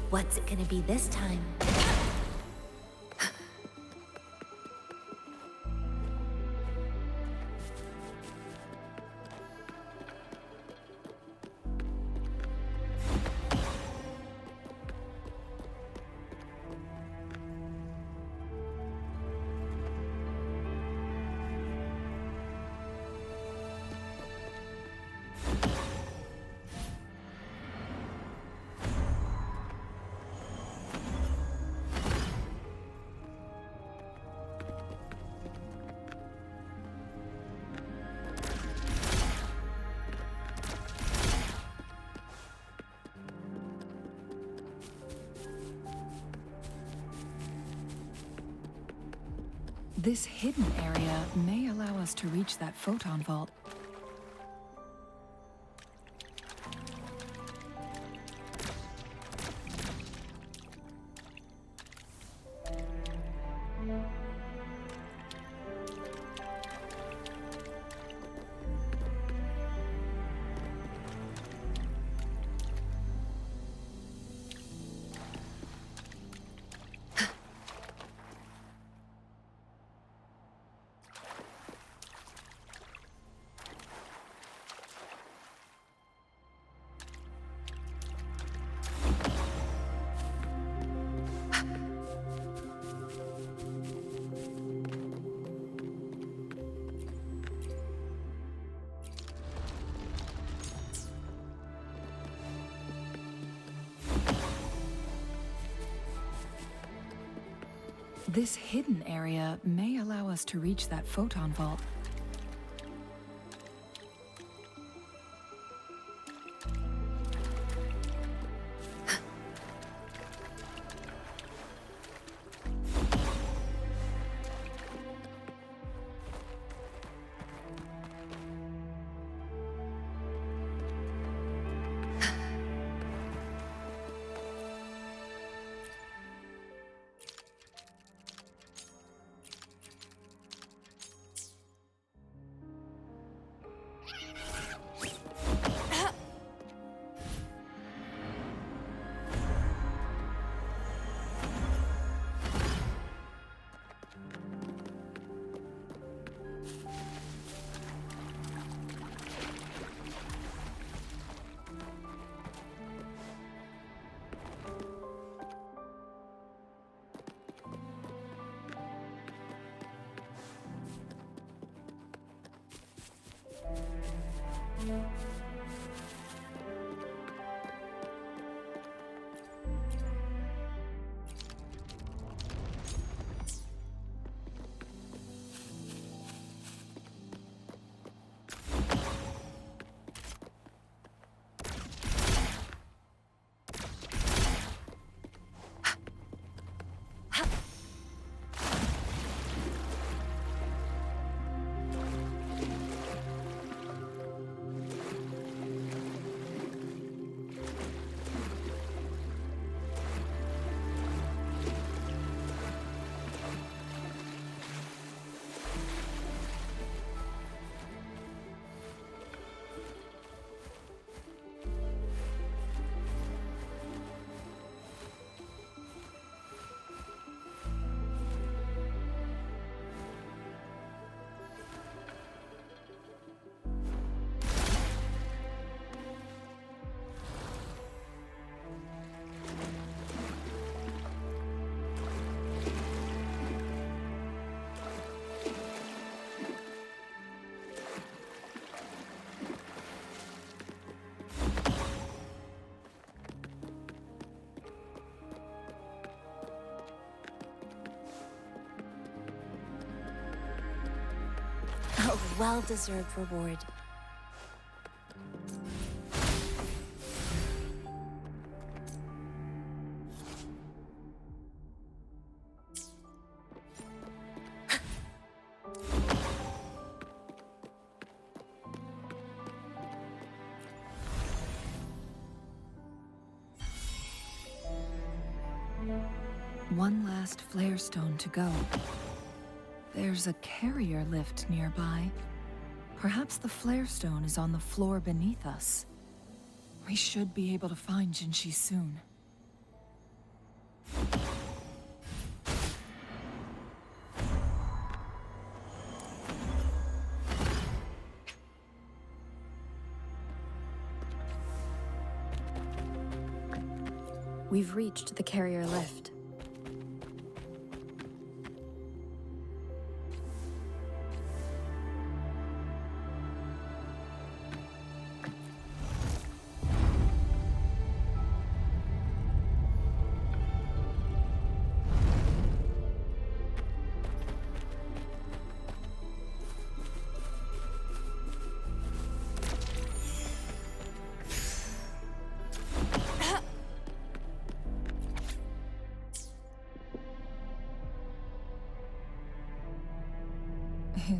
Speaker 8: What's it gonna be this time?
Speaker 9: This hidden area may allow us to reach that photon vault. This hidden area may allow us to reach that photon vault.
Speaker 8: A well-deserved reward.
Speaker 9: One last flare stone to go. There's a carrier lift nearby. Perhaps the flare stone is on the floor beneath us. We should be able to find Jinshi soon.
Speaker 2: We've reached the carrier lift.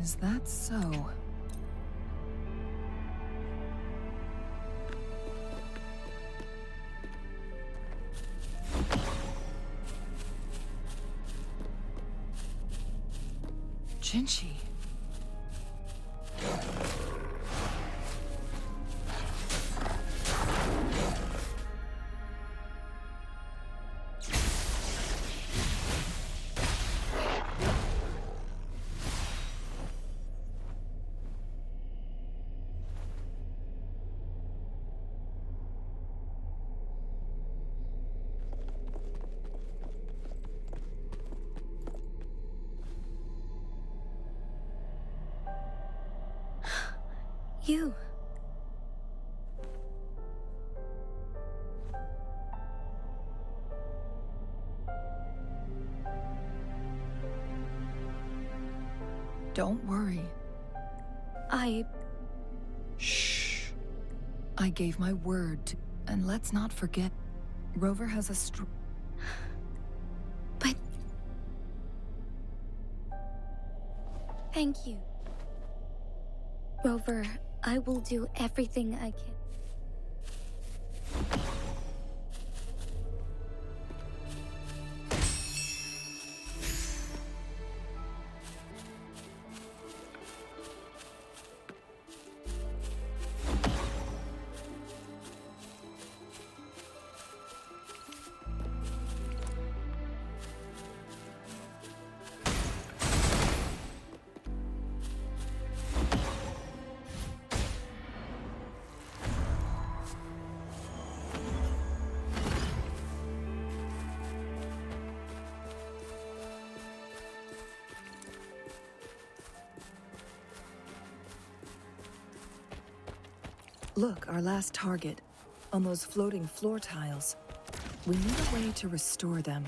Speaker 9: Is that so? Jinshi.
Speaker 8: You.
Speaker 9: Don't worry. Shh. I gave my word to... And let's not forget, Rover has a
Speaker 8: But... Thank you. Rover, I will do everything I can.
Speaker 9: Look, our last target. On those floating floor tiles. We need a way to restore them.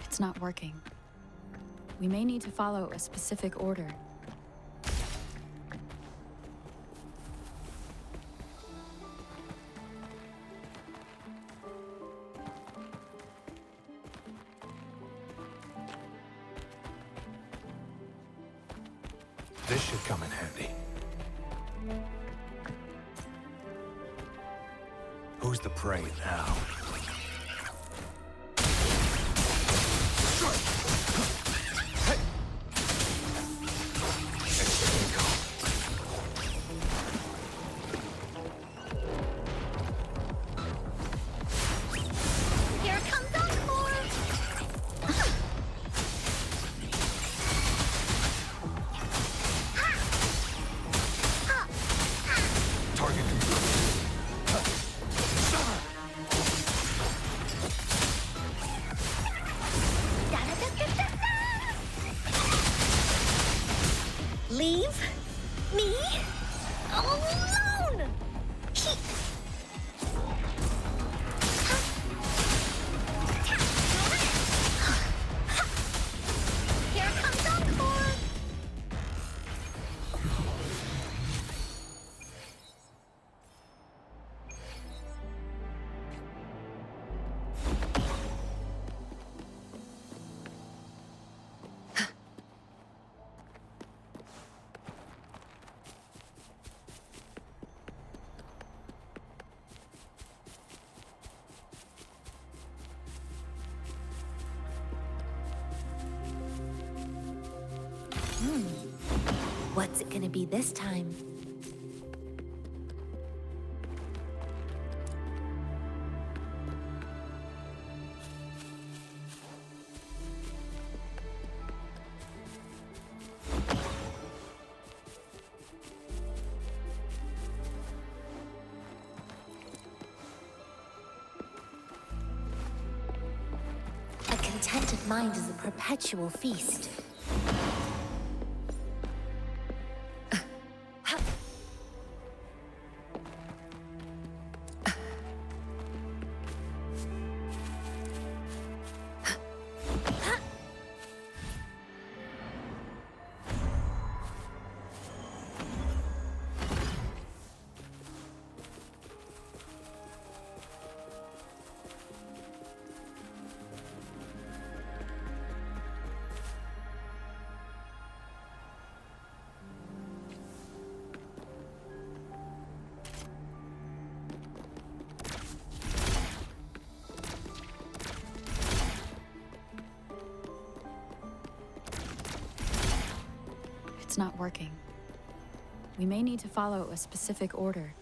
Speaker 2: It's not working. We may need to follow a specific order.
Speaker 6: This should come in handy. Who's the prey now?
Speaker 1: Here comes Encore!
Speaker 6: Target confirmed.
Speaker 1: Leave me alone! Here comes Encore! What's it gonna be this time? Mind is a perpetual feast.
Speaker 2: It's not working. We may need to follow a specific order.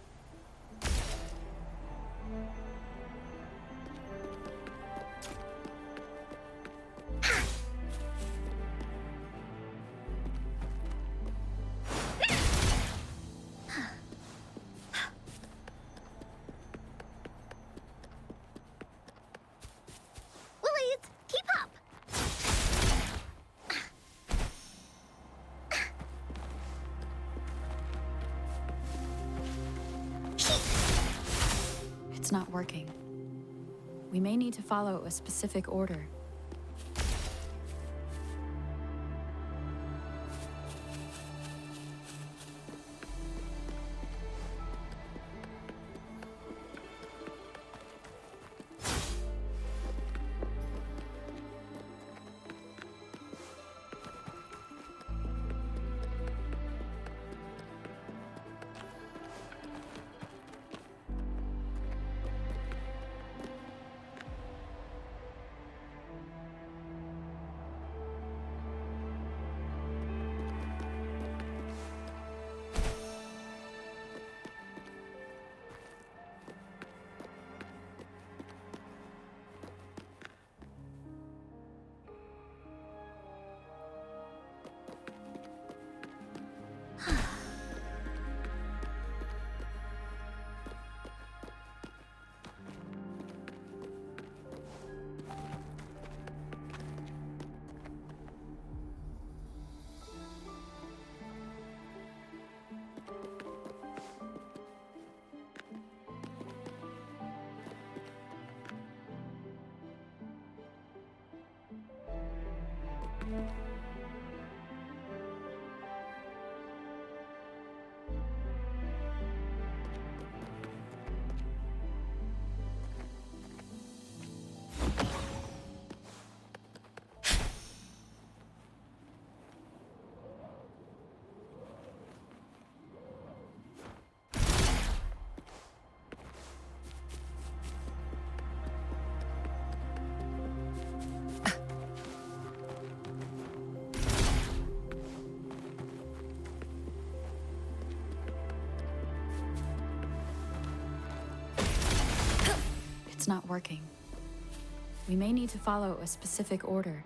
Speaker 1: Willies, keep up!
Speaker 2: It's not working. We may need to follow a specific order. It's not working. We may need to follow a specific order.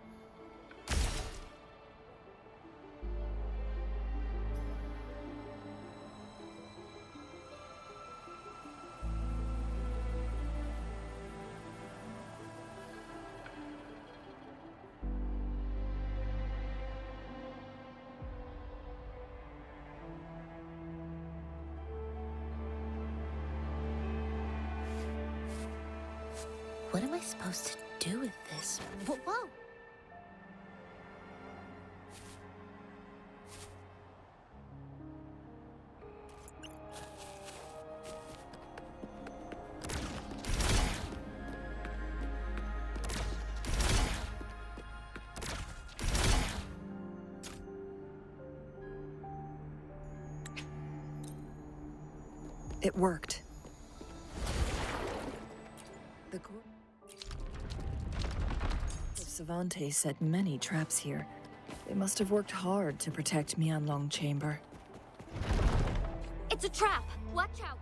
Speaker 1: What am I supposed to do with this? Whoa!
Speaker 5: It worked. The
Speaker 9: Savante set many traps here. They must have worked hard to protect Mianlong Chamber.
Speaker 8: It's a trap! Watch out!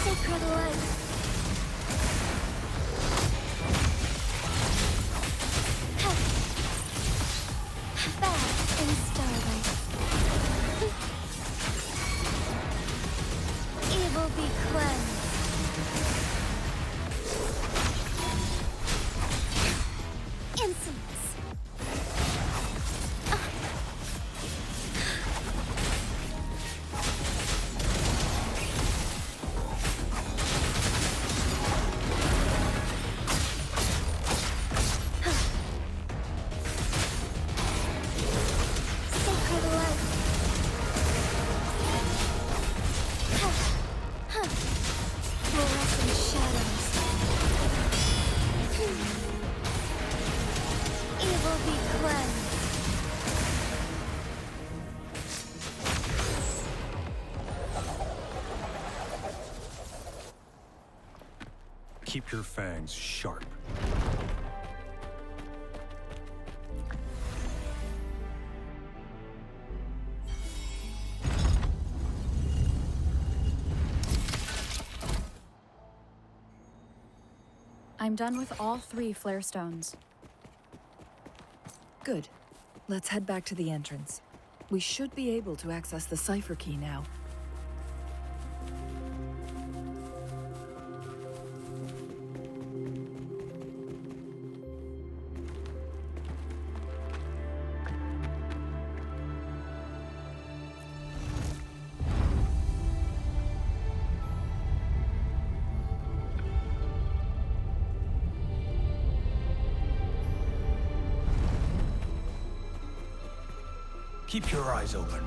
Speaker 1: Sacred light!
Speaker 6: Keep your fangs sharp.
Speaker 2: I'm done with all 3 flare stones.
Speaker 9: Good. Let's head back to the entrance. We should be able to access the cipher key now.
Speaker 6: Keep your eyes open.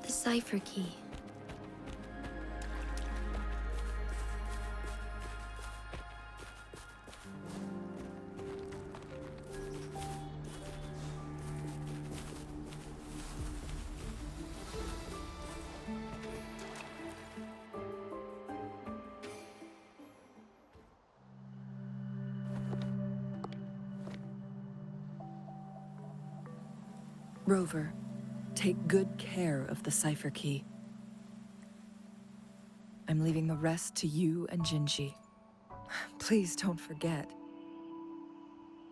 Speaker 8: Cipher key.
Speaker 9: Rover, take good care of the cipher key. I'm leaving the rest to you and Jinji. Please don't forget.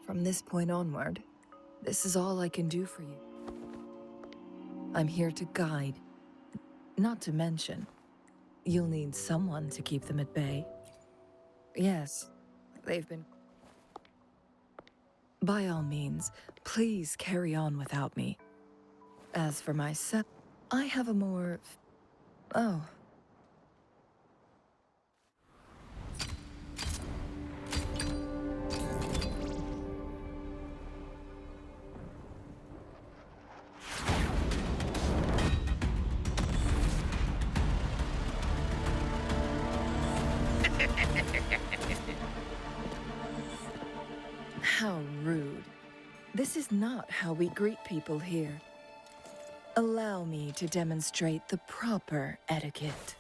Speaker 9: From this point onward, this is all I can do for you. I'm here to guide. Not to mention, you'll need someone to keep them at bay. Yes, they've been... By all means, please carry on without me. As for myself, I have a more... Oh. How rude. This is not how we greet people here. Allow me to demonstrate the proper etiquette.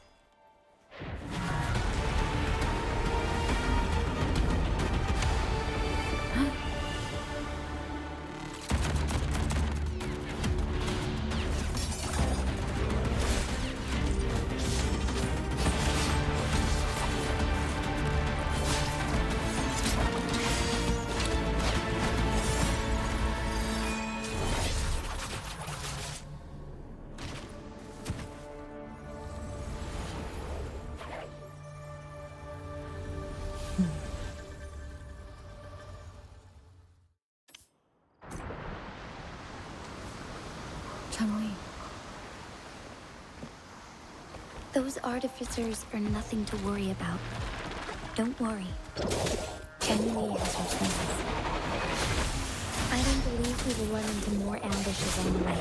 Speaker 8: Those artificers are nothing to worry about. Don't worry. Chun-Li has returned. I don't believe we will run into more ambushes on the way.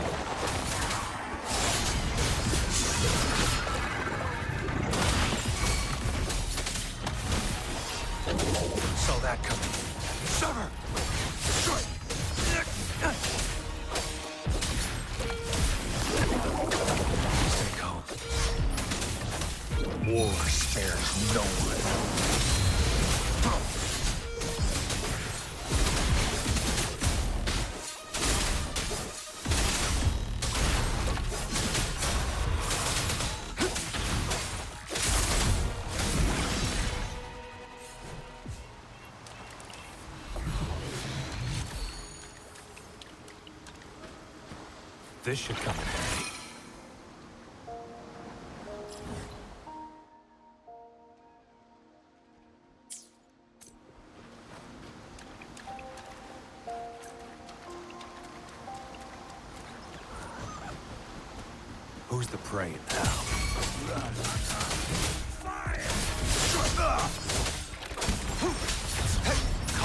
Speaker 6: Saw that coming. Sever! Destroy! Stay calm. War spares no one. This should come in handy. Who's the prey now? Fire!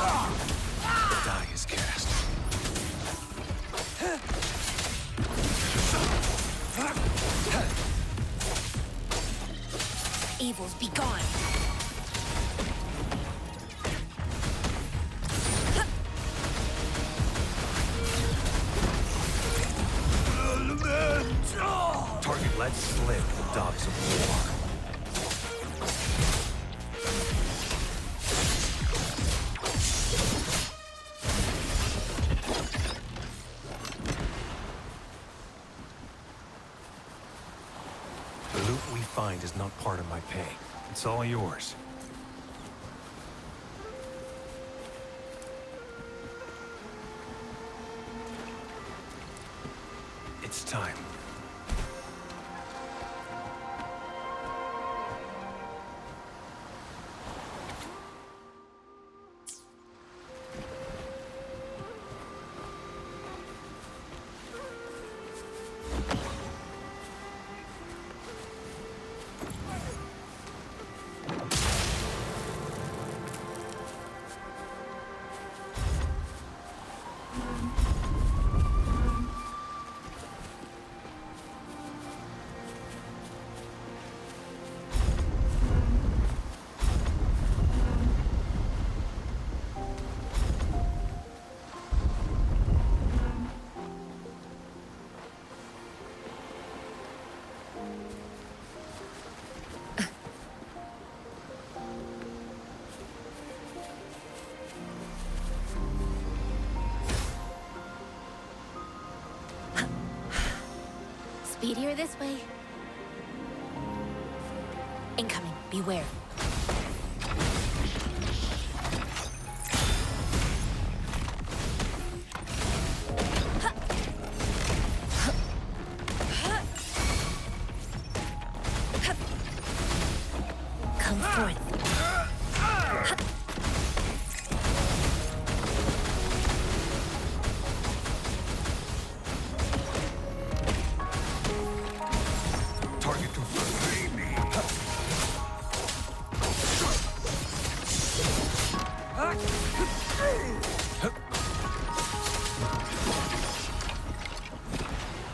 Speaker 6: Die is cast.
Speaker 1: Evils be gone.
Speaker 6: Target let slip the dogs of war. The loot we find is not part of my pay. It's all yours. It's time.
Speaker 1: Speedier this way. Incoming. Beware. Come forth.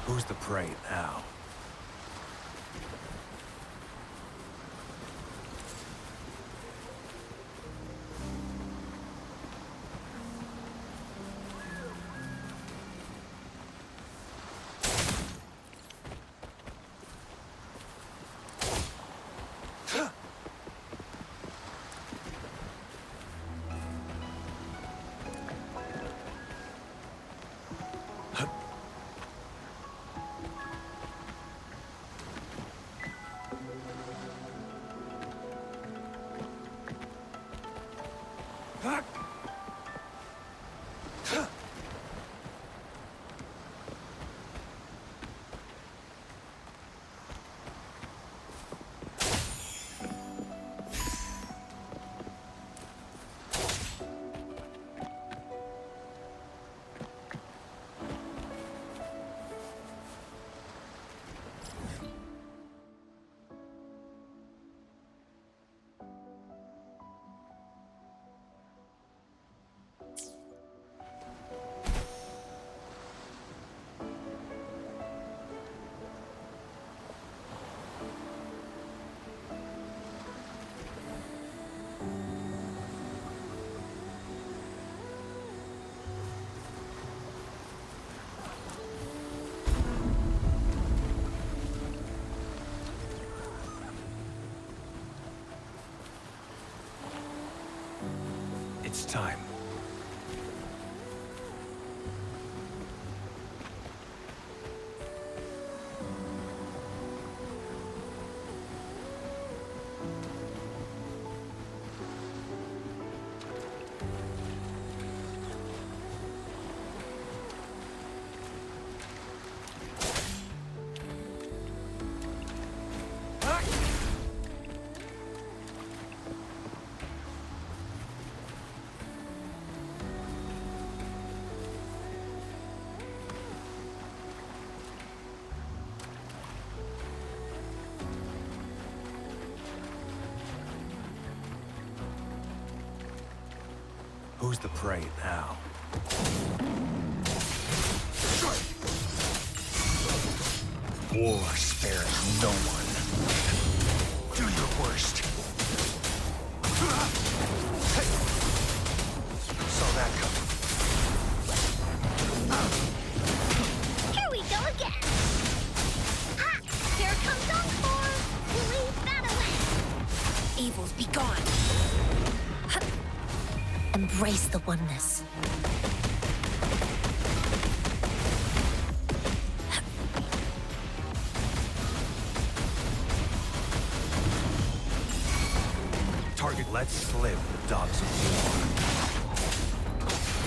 Speaker 6: Who's the prey now? It's time. Who's the prey now? War spares no one. Do your worst. Saw that coming.
Speaker 1: Here we go again. Ah, here comes Encore. Leave that away. Evils be gone. Embrace the oneness.
Speaker 6: Target let slip the dogs of war.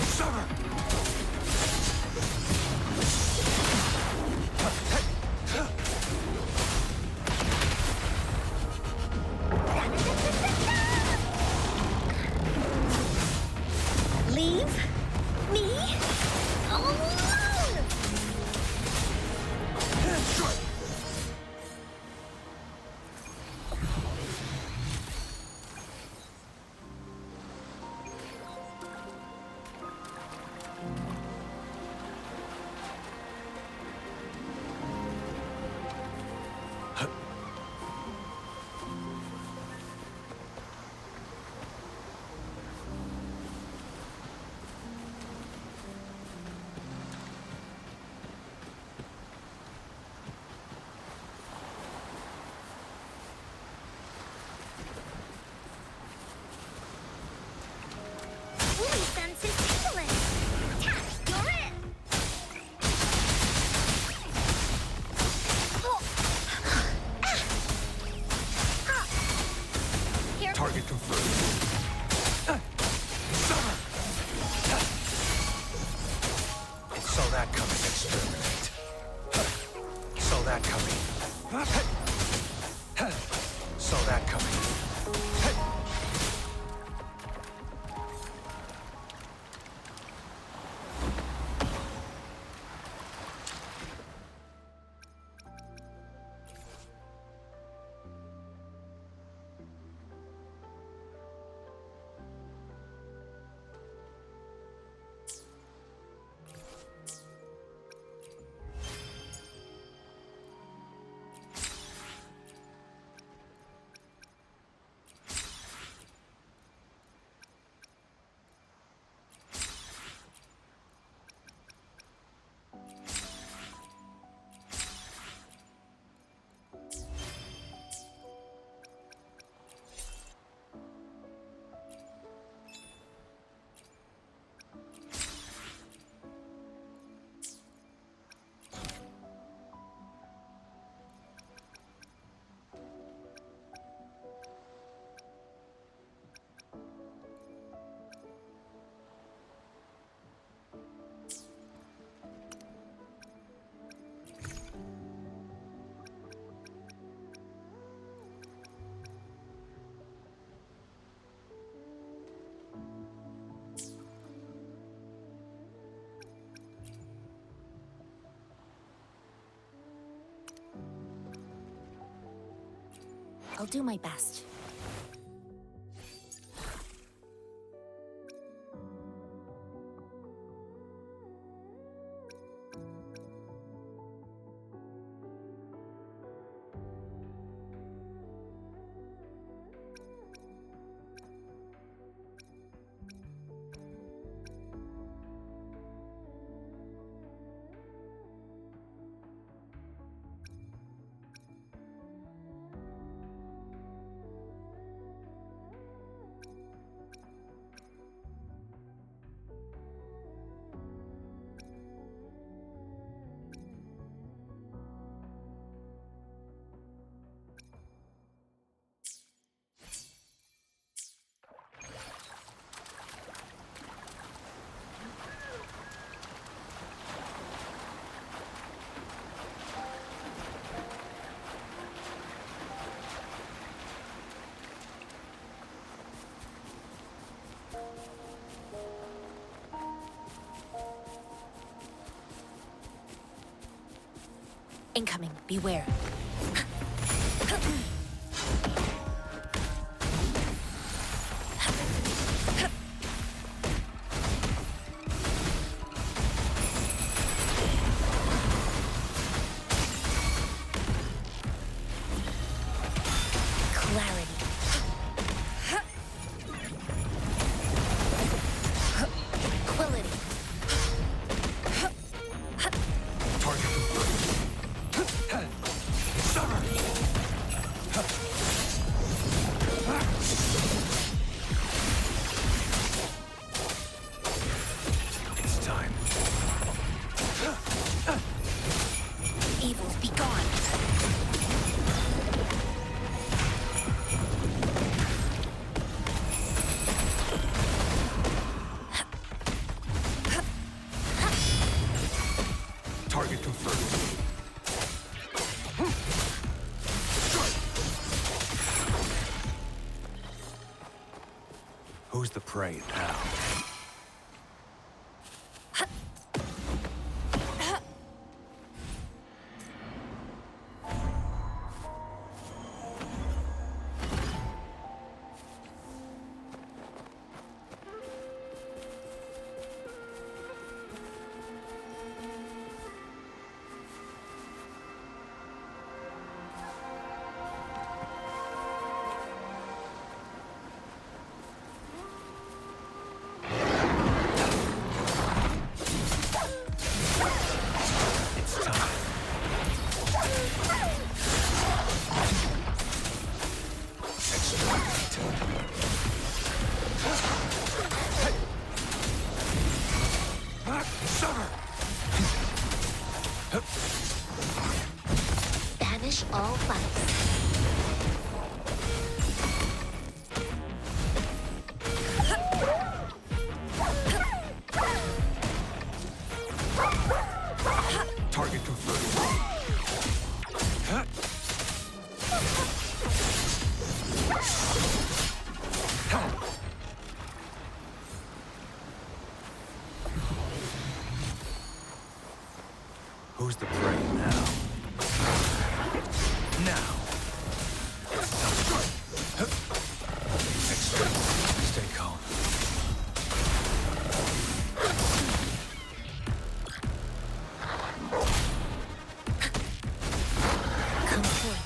Speaker 6: Summer!
Speaker 1: Leave me alone!
Speaker 6: Target confirmed. Saw that coming, exterminate. Saw that coming. Saw that coming.
Speaker 1: I'll do my best. Incoming, beware.
Speaker 6: It's time.
Speaker 1: Evils be gone.
Speaker 6: Target confirmed. Who's the prey now?
Speaker 1: Banish all vice.
Speaker 6: Target confirmed. Who's the prey now? Now. Excellent. Stay calm.
Speaker 1: Come forth.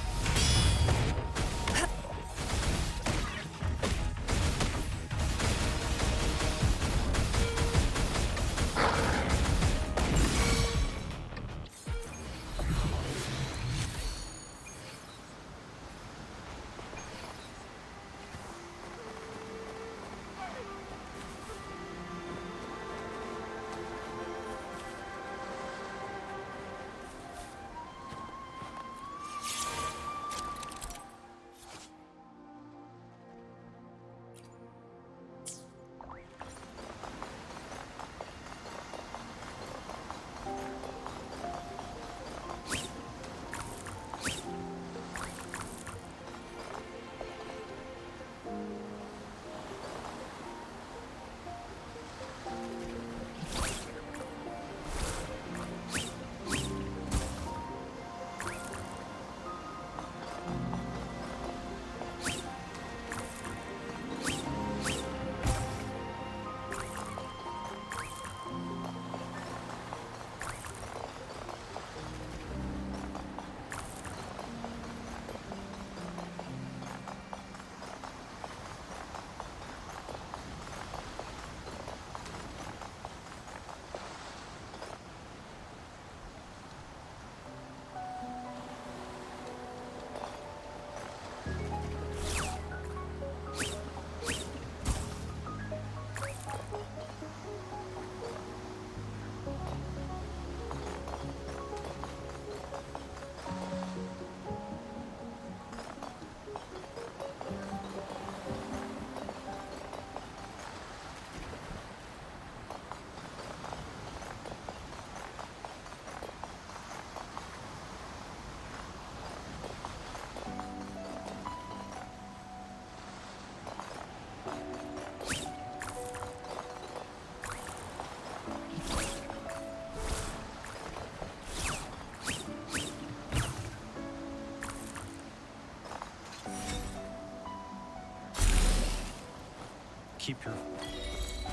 Speaker 6: Keep your...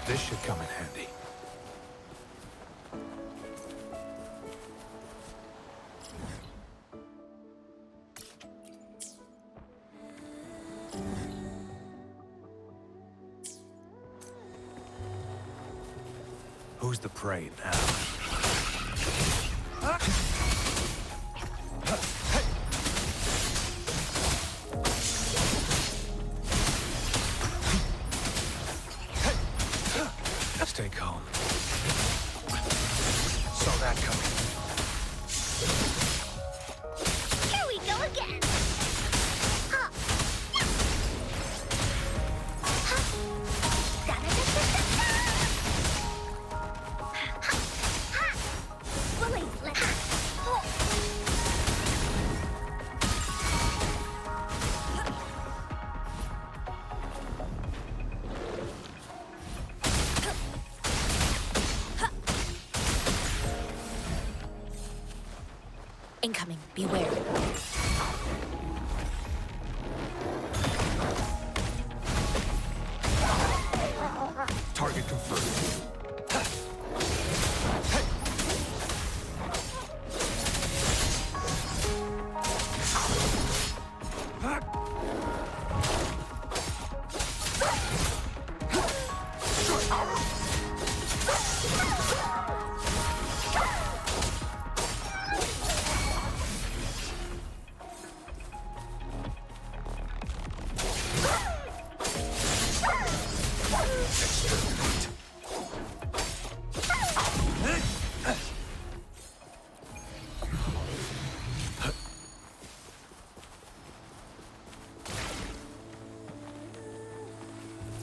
Speaker 6: This should come in handy. Who's the prey now? Stay calm. Saw that coming.
Speaker 1: Here we go again.
Speaker 2: Incoming. Beware.
Speaker 6: Target confirmed.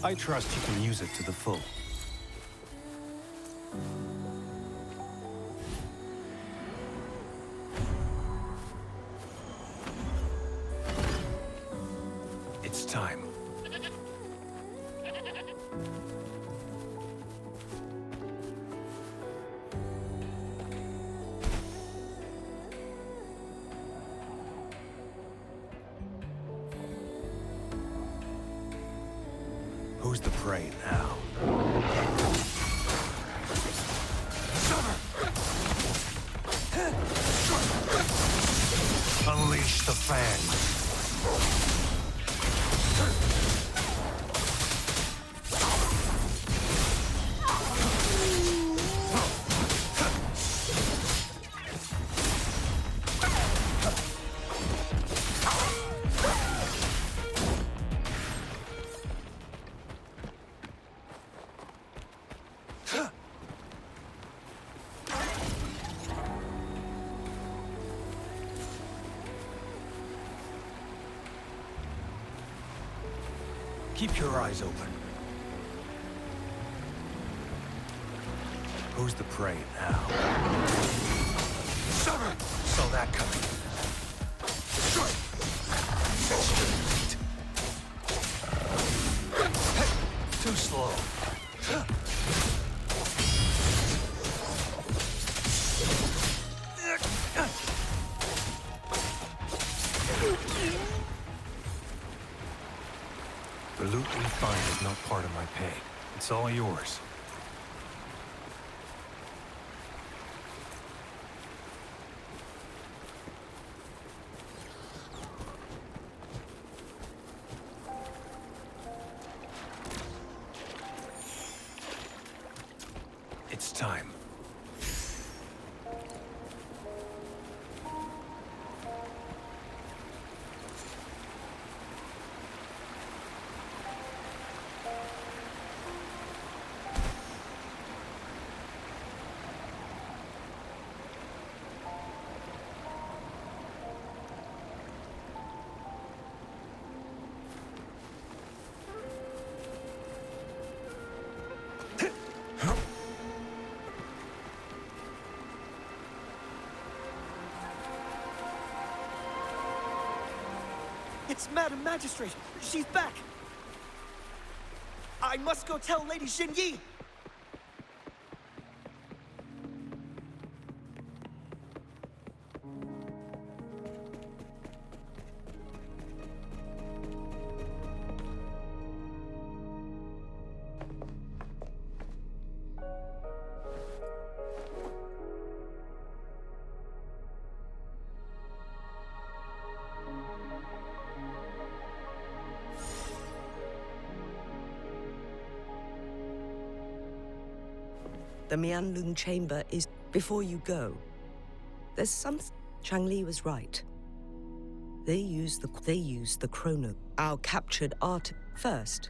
Speaker 6: I trust you can use it to the full. It's time. Who's the prey now? Unleash the fangs. Keep your eyes open. Who's the prey now? Summer! Saw that coming. Too slow. The loot we find is not part of my pay. It's all yours. It's time.
Speaker 11: It's Madam Magistrate! She's back! I must go tell Lady Xinyi!
Speaker 10: The Mianlun chamber is before you go. There's something. Changli was right. They use the chrono. Our captured art first.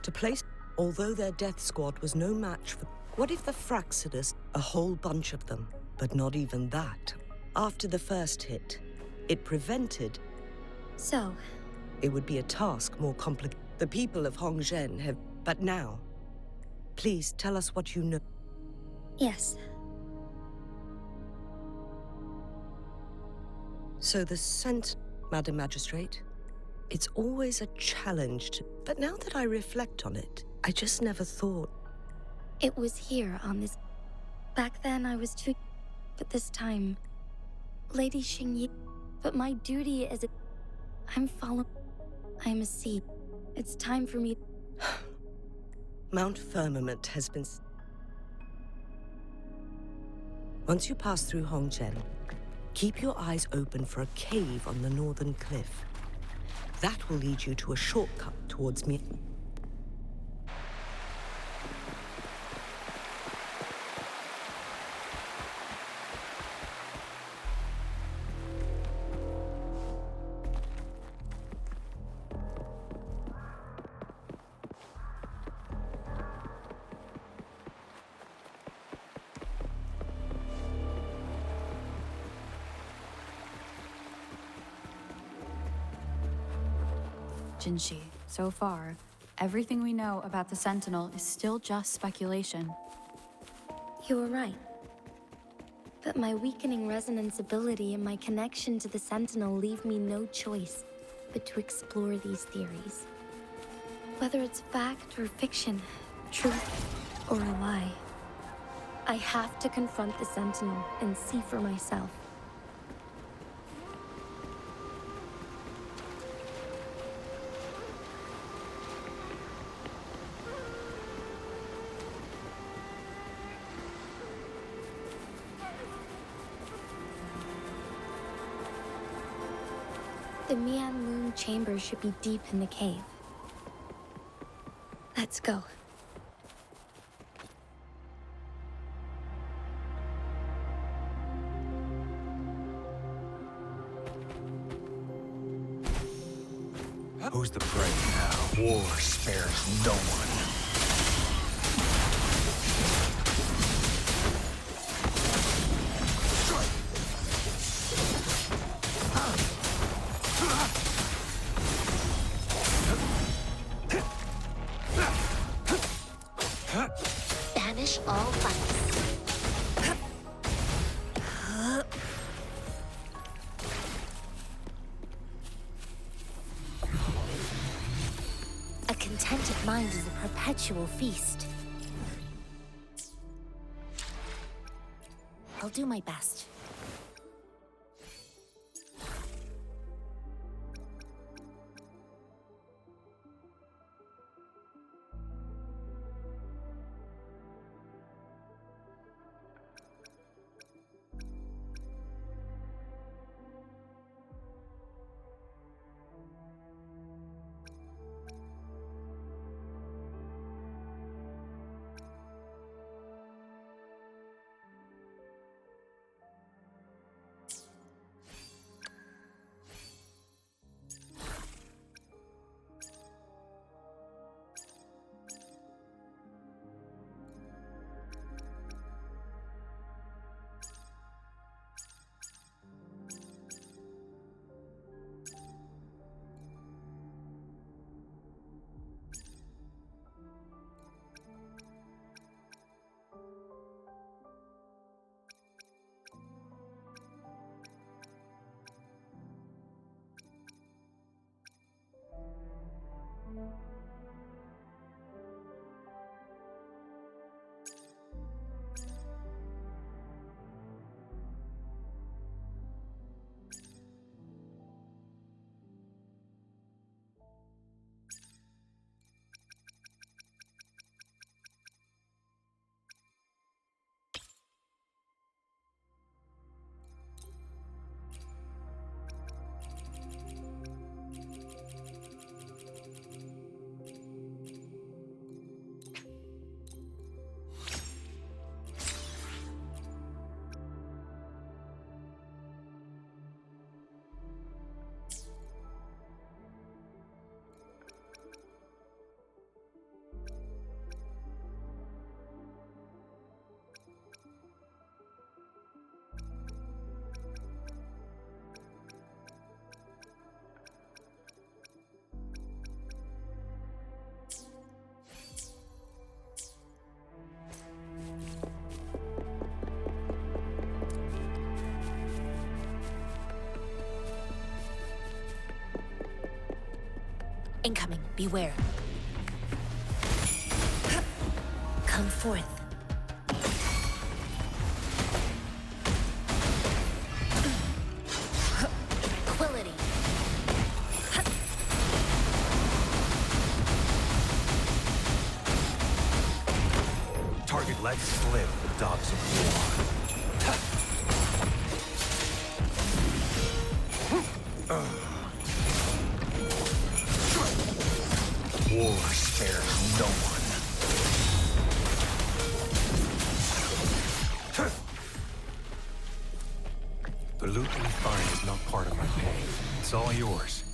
Speaker 10: To place Although their death squad was no match for... What if the Fraxidus, a whole bunch of them, but not even that? After the first hit, it prevented...
Speaker 8: So?
Speaker 10: It would be a task more complicated. The people of Hongzhen have... But now, please tell us what you know.
Speaker 8: Yes.
Speaker 10: So the scent, Madam Magistrate, it's always a challenge to... But now that I reflect on it, I just never thought...
Speaker 8: It was here on this... Back then I was too... But this time... Lady Xingyi... But my duty is... I'm following... I'm a seed. It's time for me...
Speaker 10: Mount Firmament has been... Once you pass through Hongzhen, keep your eyes open for a cave on the northern cliff. That will lead you to a shortcut towards me.
Speaker 2: Jinshi, so far, everything we know about the Sentinel is still just speculation.
Speaker 8: You were right. But my weakening resonance ability and my connection to the Sentinel leave me no choice but to explore these theories. Whether it's fact or fiction, truth or a lie, I have to confront the Sentinel and see for myself. The Mian Moon chamber should be deep in the cave. Let's go.
Speaker 6: Who's the prey now? War spares no one.
Speaker 1: Banish all fights. A contented mind is a perpetual feast. I'll do my best. Incoming, beware. Come forth. Quility.
Speaker 6: Target let slip, dogs of war. War spares no one. The loot we find is not part of my pay. It's all yours.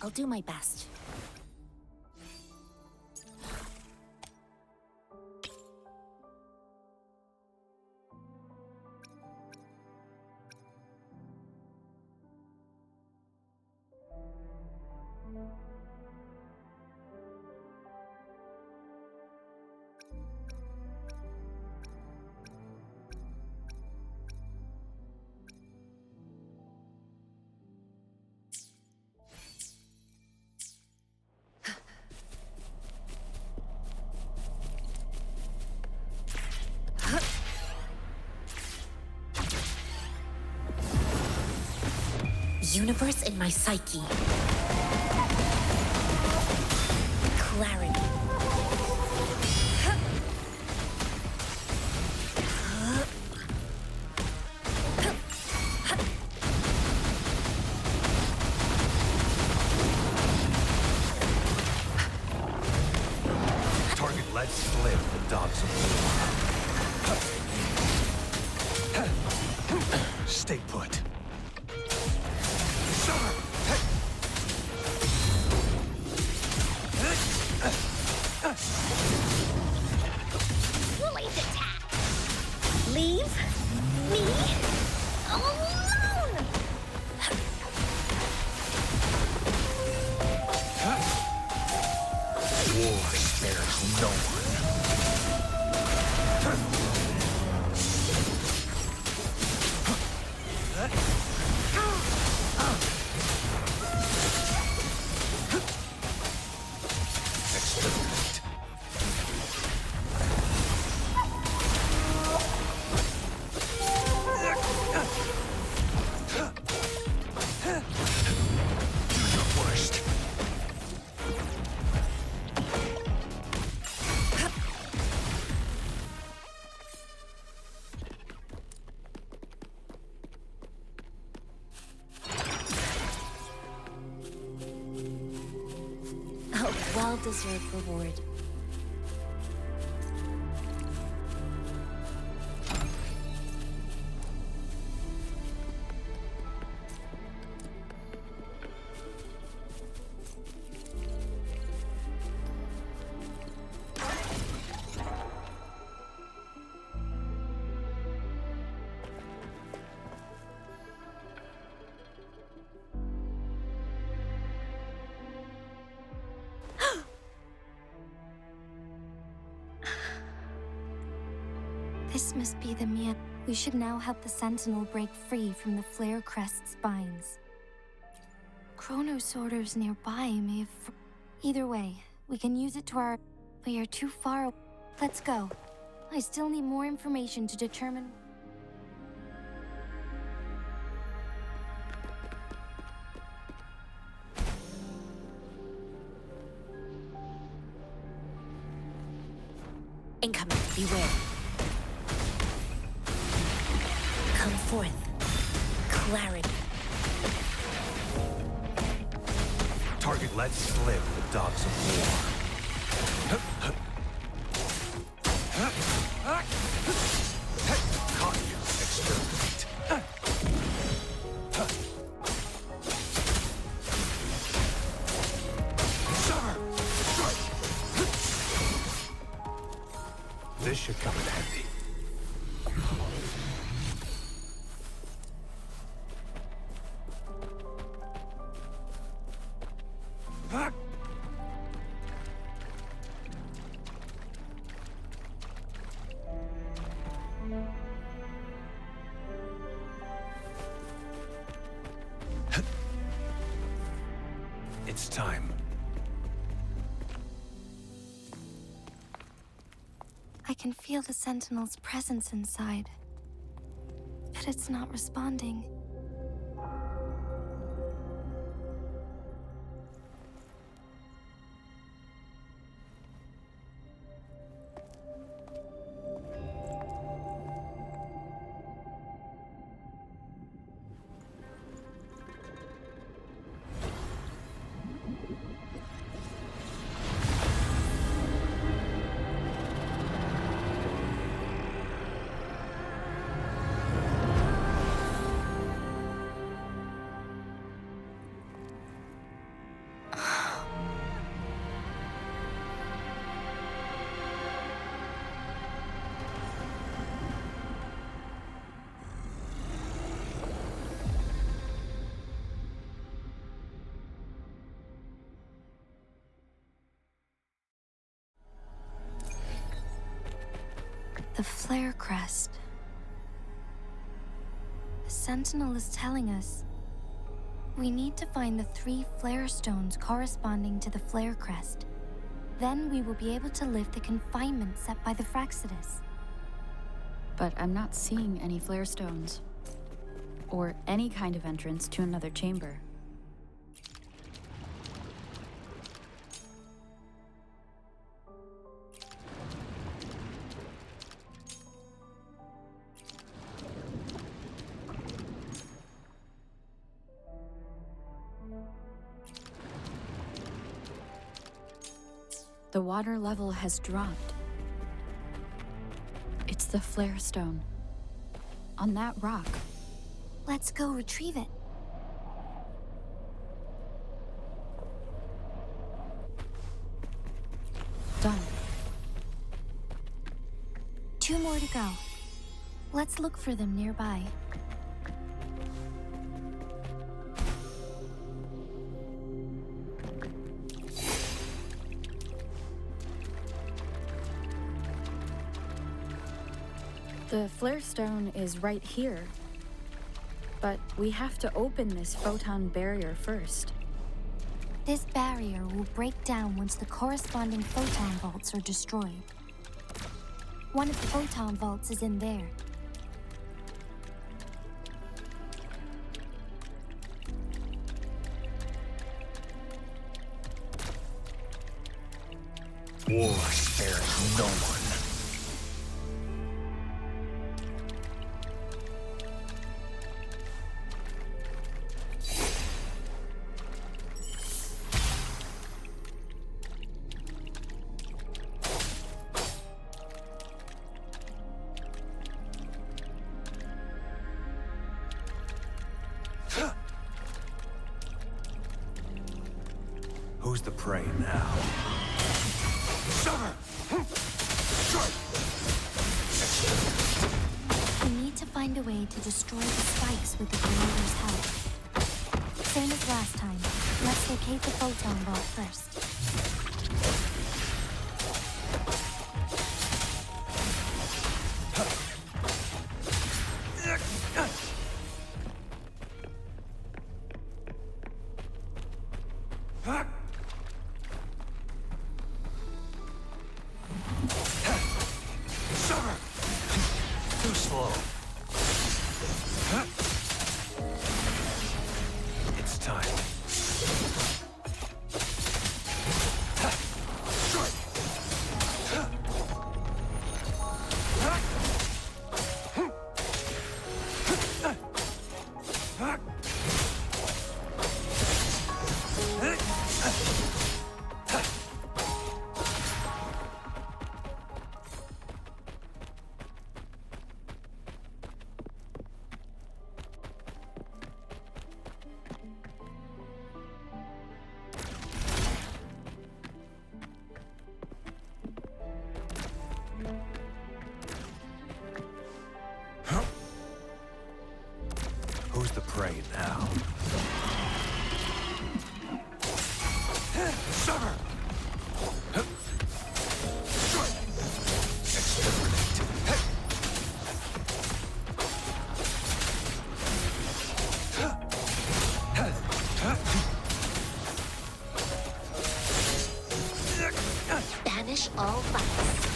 Speaker 1: I'll do my best. Universe in my psyche. Clarity.
Speaker 6: Target let slip, dogs of war. Stay put.
Speaker 1: Please attack. Leave me alone.
Speaker 6: War spares no one. Exterminate. Do your worst.
Speaker 1: A well-deserved reward.
Speaker 8: This must be the Mia. We should now help the Sentinel break free from the Flare Crest's binds. Chronos orders nearby may have... Either way, we can use it to our... We are too far... Let's go. I still need more information to determine...
Speaker 1: Incoming, beware. Come forth. Clarity.
Speaker 6: Target let slip, dogs of war. Caught you. Exterminate. This should come in handy. It's time.
Speaker 8: I can feel the Sentinel's presence inside, but it's not responding. The flare crest. The Sentinel is telling us we need to find the 3 flare stones corresponding to the flare crest. Then we will be able to lift the confinement set by the Fraxidus.
Speaker 2: But I'm not seeing any flare stones, or any kind of entrance to another chamber. The water level has dropped. It's the flare stone. On that rock.
Speaker 8: Let's go retrieve it.
Speaker 2: Done.
Speaker 8: 2 more to go. Let's look for them nearby.
Speaker 2: The flare stone is right here. But we have to open this photon barrier first.
Speaker 8: This barrier will break down once the corresponding photon vaults are destroyed. One of the photon vaults is in there.
Speaker 6: War spares no one. Who's the prey now?
Speaker 8: We need to find a way to destroy the spikes with the Grenader's help. Same as last time. Let's locate the photon vault first.
Speaker 6: Too slow. It's time.
Speaker 1: finish all fights.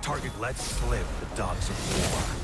Speaker 6: Target let slip the dogs of war.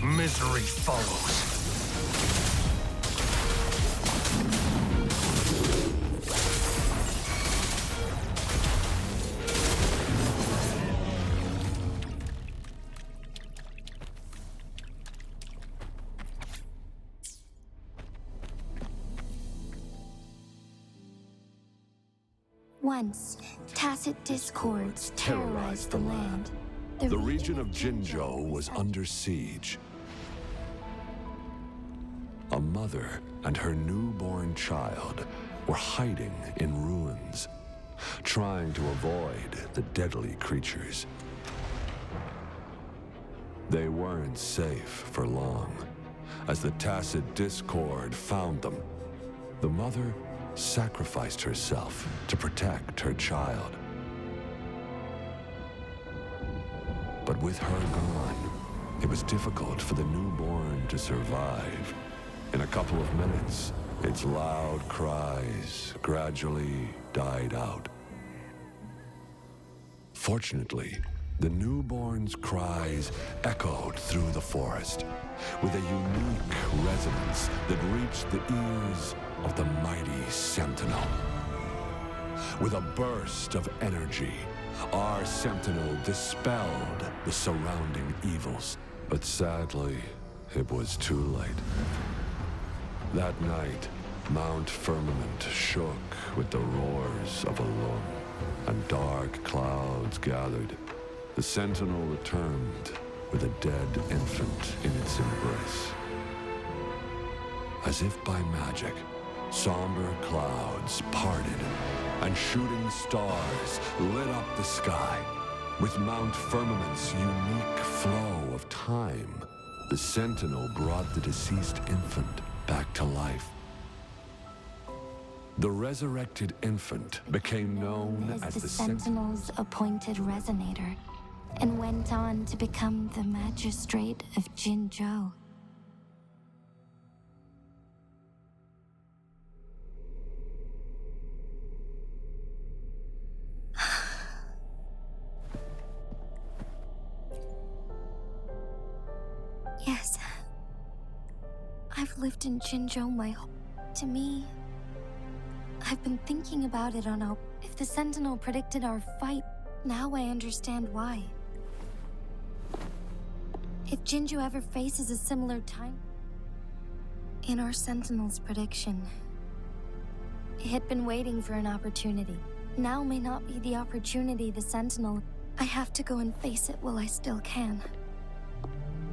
Speaker 6: Misery follows.
Speaker 8: Once, tacit discords terrorized the land.
Speaker 4: The region of Jinzhou was under siege. A mother and her newborn child were hiding in ruins, trying to avoid the deadly creatures. They weren't safe for long, as the tacit discord found them. The mother sacrificed herself to protect her child. But with her gone, it was difficult for the newborn to survive. In a couple of minutes, its loud cries gradually died out. Fortunately, the newborn's cries echoed through the forest with a unique resonance that reached the ears of the mighty sentinel. With a burst of energy, our sentinel dispelled the surrounding evils. But sadly, it was too late. That night, Mount Firmament shook with the roars of a lung, and dark clouds gathered. The sentinel returned with a dead infant in its embrace. As if by magic, somber clouds parted, and shooting stars lit up the sky. With Mount Firmament's unique flow of time, the sentinel brought the deceased infant back to life. The resurrected infant became known as the
Speaker 8: Sentinel's appointed resonator, and went on to become the magistrate of Jinzhou. Yes. I've lived in Jinzhou my whole... To me, I've been thinking about it on how... If the Sentinel predicted our fight, now I understand why. If Jinzhou ever faces a similar time... In our Sentinel's prediction, it had been waiting for an opportunity. Now may not be the opportunity the Sentinel... I have to go and face it while I still can.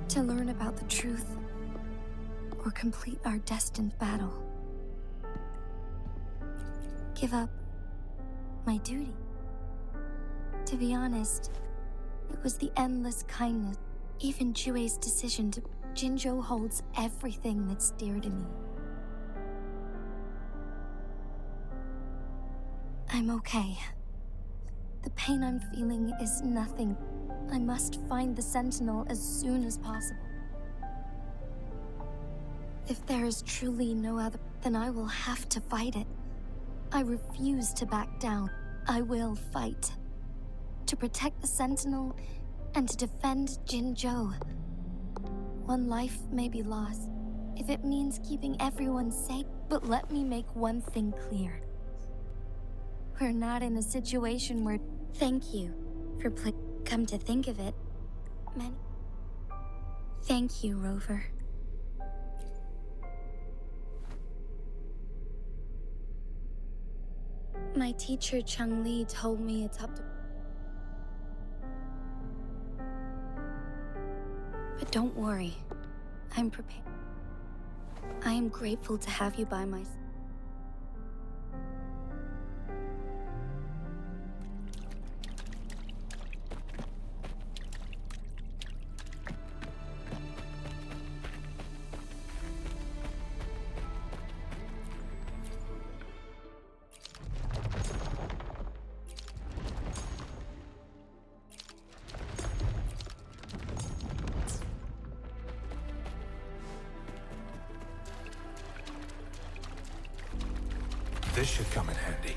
Speaker 8: To learn about the truth, or complete our destined battle. Give up my duty. To be honest, it was the endless kindness, even Jue's decision to... Jinzhou holds everything that's dear to me. I'm okay. The pain I'm feeling is nothing. I must find the Sentinel as soon as possible. If there is truly no other, then I will have to fight it. I refuse to back down. I will fight. To protect the Sentinel and to defend Jinzhou. One life may be lost, if it means keeping everyone safe, but let me make one thing clear. We're not in a situation where... Thank you for come to think of it. Thank you, Rover. My teacher, Chung Li, told me it's up to... But don't worry. I'm prepared. I am grateful to have you by my side.
Speaker 6: This should come in handy.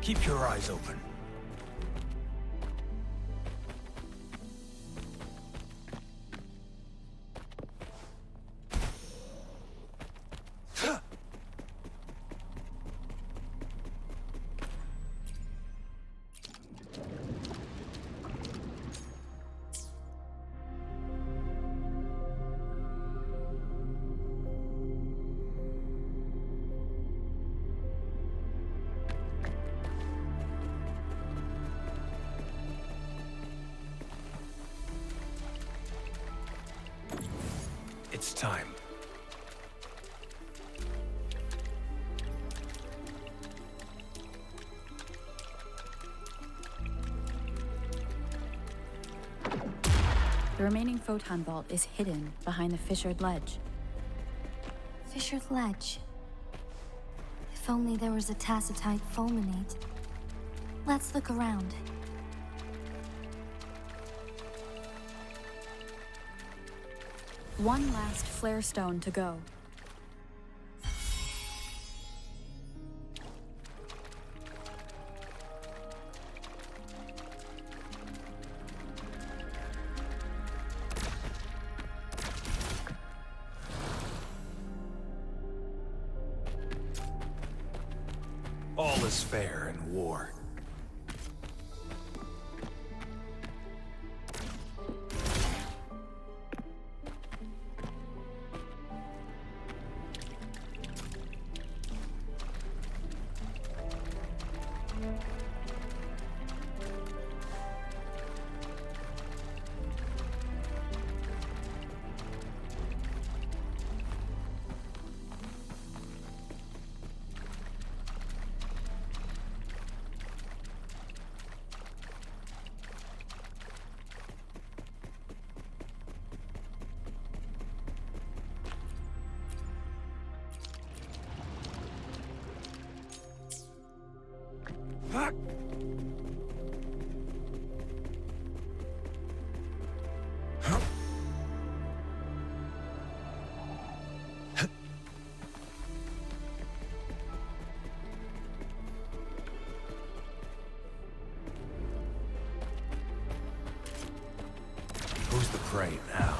Speaker 6: Keep your eyes open. It's time.
Speaker 2: The remaining photon vault is hidden behind the fissured ledge.
Speaker 8: Fissured ledge. If only there was a tacitite fulminate. Let's look around.
Speaker 2: One last flare stone to go.
Speaker 6: All is fair in war. Who's the prey now?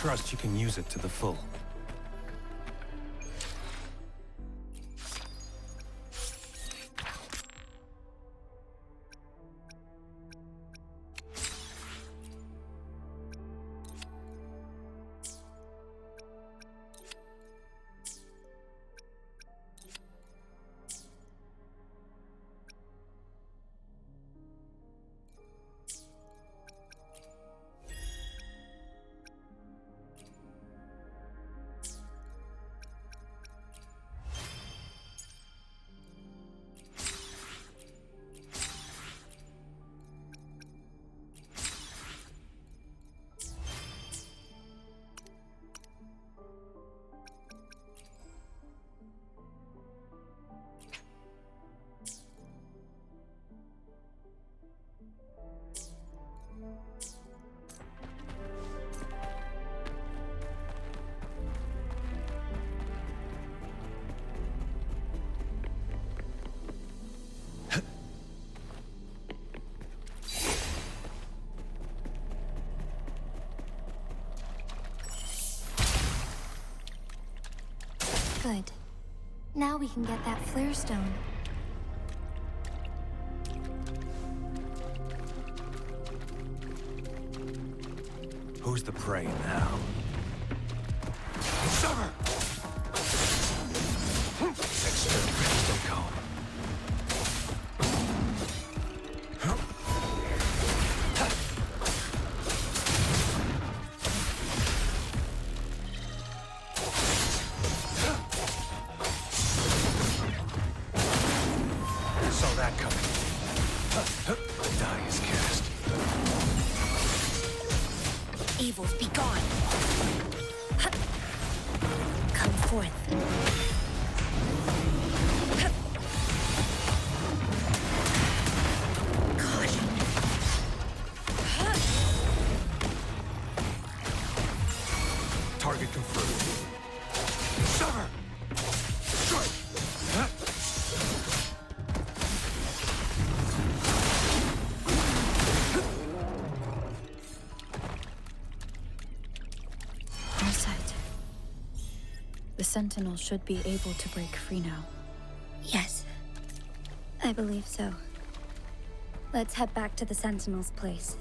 Speaker 6: trust you can use it to the full.
Speaker 8: Good. Now we can get that flare stone.
Speaker 6: Who's the prey now?
Speaker 7: Summer!
Speaker 6: Exterminators don't come. Saw that coming. The die is cast.
Speaker 8: Evils be gone. Come forth. Caution.
Speaker 6: Target confirmed.
Speaker 7: Summer! Strike!
Speaker 2: All set. The Sentinel should be able to break free now.
Speaker 8: Yes. I believe so. Let's head back to the Sentinel's place.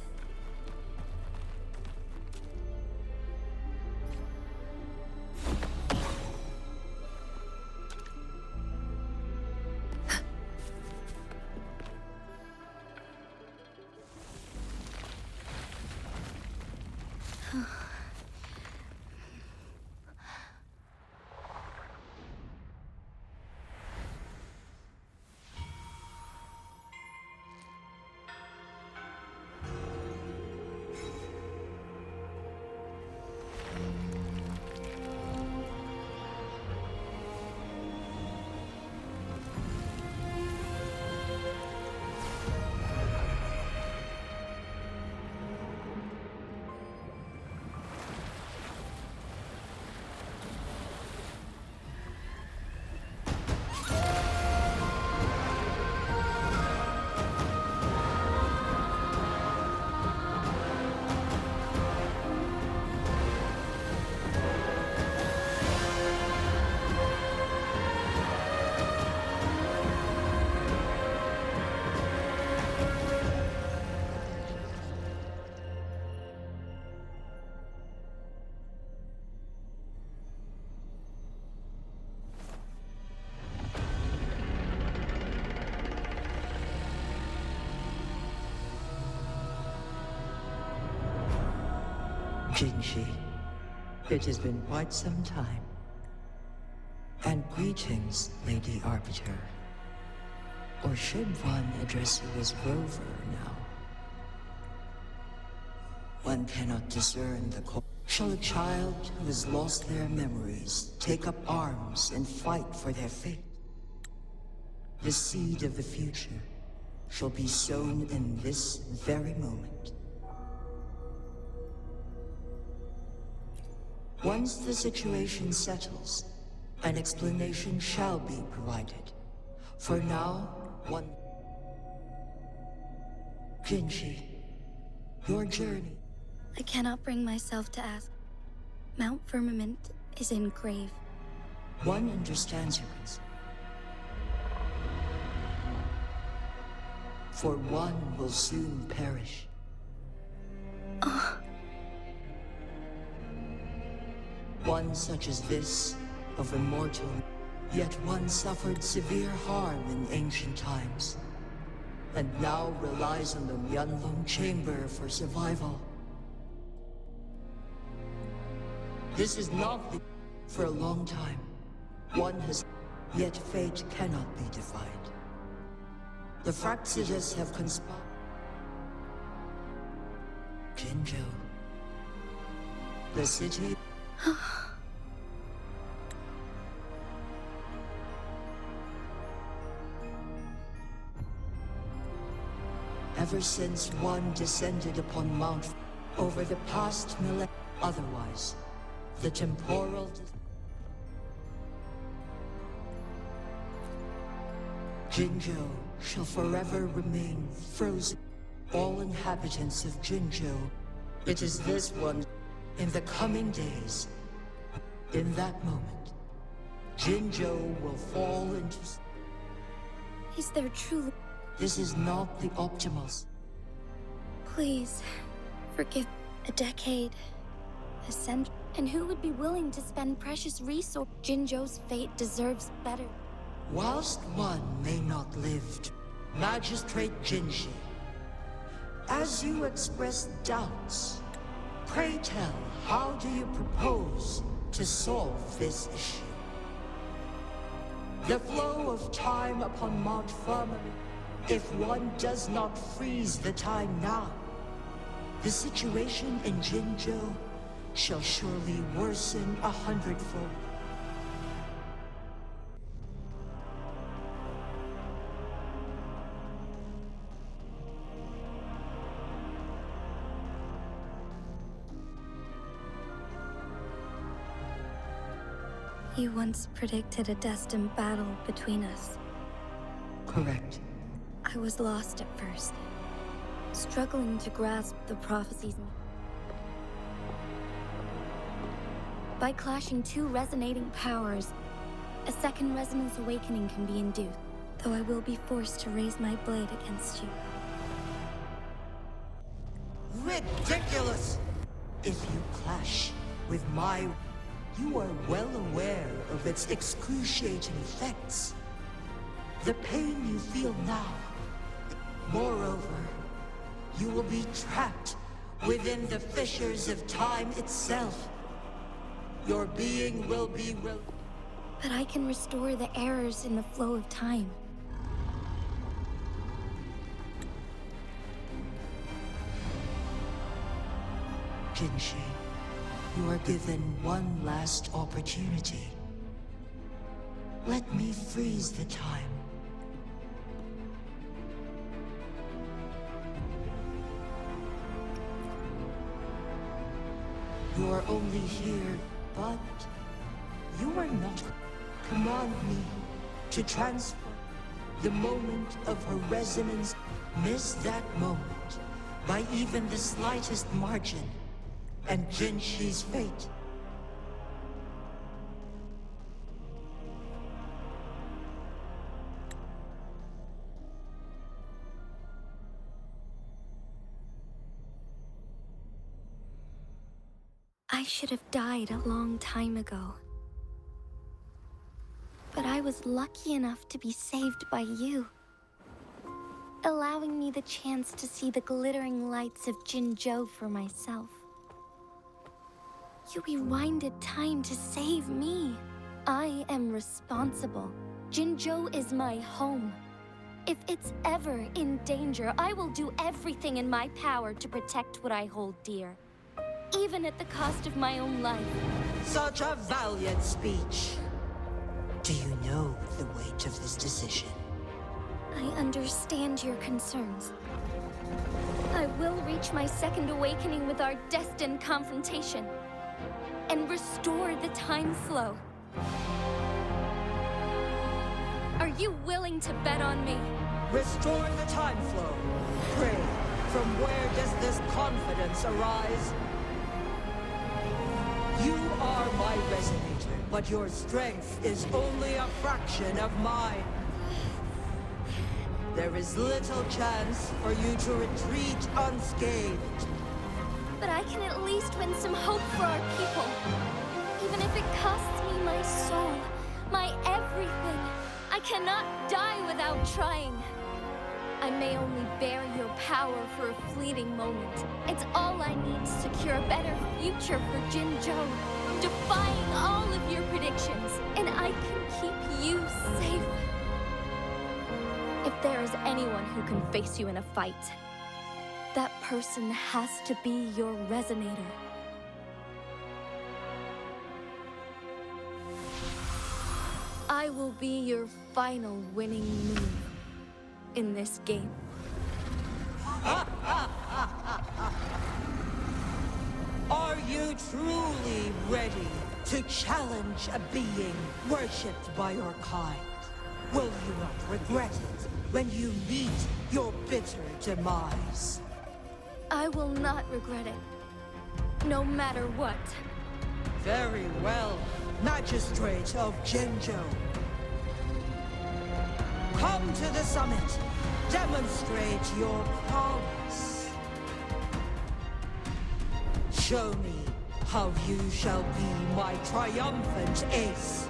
Speaker 12: Jinshi, it has been quite some time. And greetings, Lady Arbiter. Or should one address you as Rover now? One cannot discern the cause. Shall a child who has lost their memories take up arms and fight for their fate? The seed of the future shall be sown in this very moment. Once the situation settles, an explanation shall be provided. For now, one... Jinshi, your journey...
Speaker 8: I cannot bring myself to ask. Mount Firmament is in grave.
Speaker 12: One understands your concern. For one will soon perish. One such as this, of immortal, yet one suffered severe harm in ancient times, and now relies on the Myeonlong chamber for survival. This is not the... For a long time, one has... Yet fate cannot be defied. The Fraxitus have conspired. Jinzhou. The city... Ever since one descended upon Mount... Over the past millennia... Otherwise, the temporal... Jinzhou shall forever remain frozen. All inhabitants of Jinzhou, it is this one. In the coming days, in that moment, Jinzhou will fall into...
Speaker 8: Is there truly...
Speaker 12: This is not the optimals.
Speaker 8: Please, forgive a decade, a century. And who would be willing to spend precious resources? Jinzhou's fate deserves better.
Speaker 12: Whilst one may not live, Magistrate Jinshi, as you express doubts, pray tell, how do you propose to solve this issue? The flow of time upon Mount Firmament, if one does not freeze the time now, the situation in Jinzhou shall surely worsen 100-fold.
Speaker 8: You once predicted a destined battle between us.
Speaker 12: Correct.
Speaker 8: I was lost at first, struggling to grasp the prophecies. By clashing two resonating powers, a second resonance awakening can be induced, though I will be forced to raise my blade against you.
Speaker 12: Ridiculous! If you clash with my... You are well aware of its excruciating effects. The pain you feel now. Moreover, you will be trapped within the fissures of time itself. Your being will be...
Speaker 8: But I can restore the errors in the flow of time.
Speaker 12: Jinshi, you are given one last opportunity. Let me freeze the time. You are only here, but you are not. Command me to transfer the moment of her resonance. Miss that moment by even the slightest margin, and Jinshi's fate.
Speaker 8: I should have died a long time ago. But I was lucky enough to be saved by you, allowing me the chance to see the glittering lights of Jinzhou for myself. You rewinded time to save me. I am responsible. Jinzhou is my home. If it's ever in danger, I will do everything in my power to protect what I hold dear, even at the cost of my own life.
Speaker 12: Such a valiant speech. Do you know the weight of this decision?
Speaker 8: I understand your concerns. I will reach my second awakening with our destined confrontation and restore the time flow. Are you willing to bet on me?
Speaker 12: Restore the time flow. Pray, from where does this confidence arise? You but your strength is only a fraction of mine. There is little chance for you to retreat unscathed.
Speaker 8: But I can at least win some hope for our people. Even if it costs me my soul, my everything. I cannot die without trying. I may only bear your power for a fleeting moment. It's all I need to secure a better future for Jinzhou, defying all of your predictions, and I can keep you safe. If there is anyone who can face you in a fight, that person has to be your resonator. I will be your final winning move in this game.
Speaker 12: Are you truly ready to challenge a being worshipped by your kind? Will you not regret it when you meet your bitter demise?
Speaker 8: I will not regret it, no matter what.
Speaker 12: Very well, Magistrate of Jinzhou. Come to the summit. Demonstrate your prowess. Show me how you shall be my triumphant ace.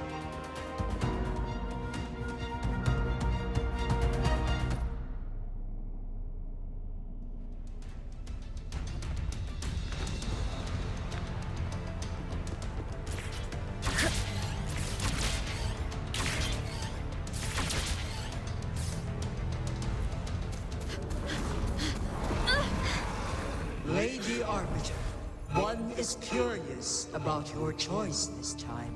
Speaker 12: Lady Arbiter, one is curious about your choice this time.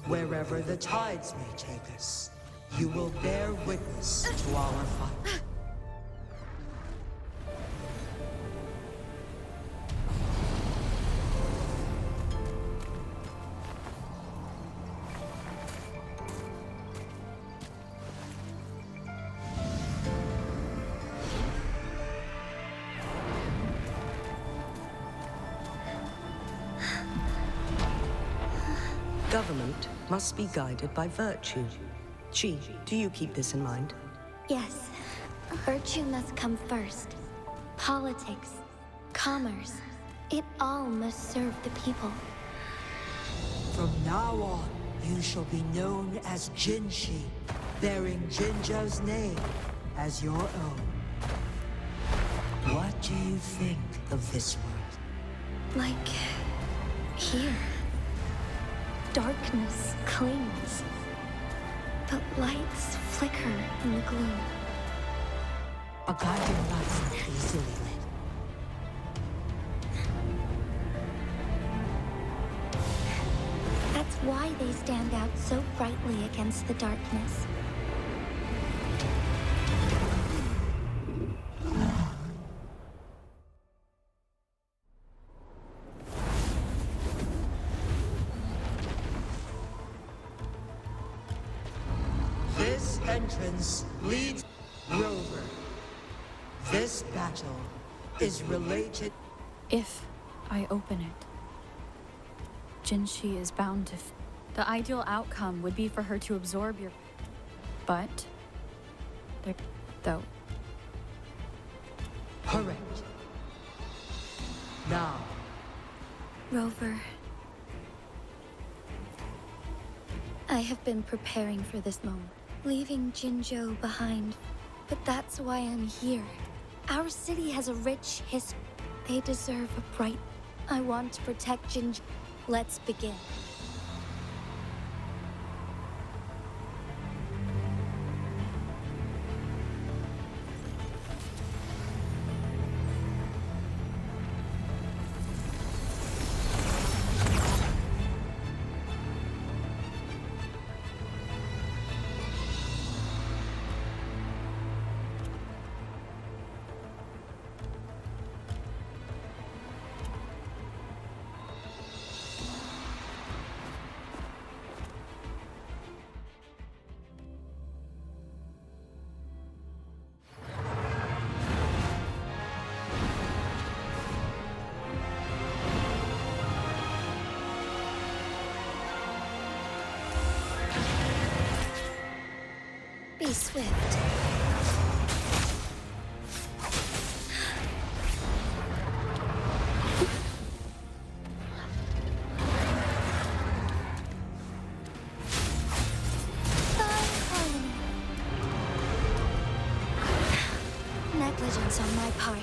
Speaker 12: Wherever the tides may take us, you will bear witness to our fight.
Speaker 10: Government must be guided by virtue. Chi, do you keep this in mind?
Speaker 8: Yes, virtue must come first. Politics, commerce, it all must serve the people.
Speaker 12: From now on, you shall be known as Jinshi, bearing Jinzhou's name as your own. What do you think of this world?
Speaker 8: Like here. Darkness clings, but lights flicker in the gloom.
Speaker 12: A guiding light easily lit.
Speaker 8: That's why they stand out so brightly against the darkness.
Speaker 12: This entrance leads Rover. This battle is related.
Speaker 2: If I open it, Jinshi is bound to. The ideal outcome would be for her to absorb your. But. Though.
Speaker 12: Correct. Now.
Speaker 8: Rover. I have been preparing for this moment, leaving Jinzhou behind. But that's why I'm here. Our city has a rich history. They deserve a bright. I want to protect Jinzhou. Let's begin. very swift. Negligence on my part.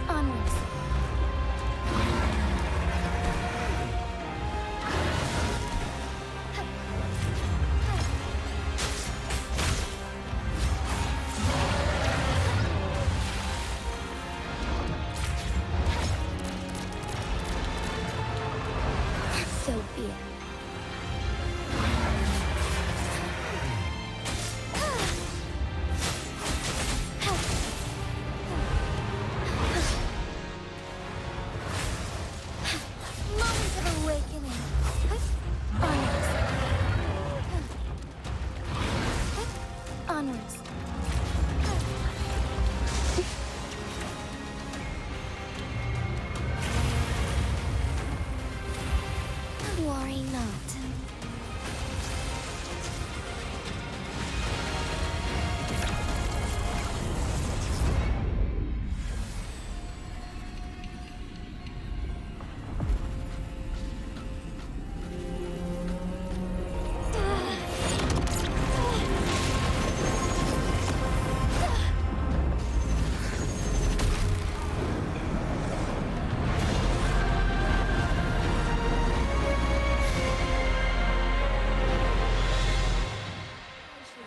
Speaker 8: Onwards. So be it. Moment of awakening. Onwards. Onwards. Worry not.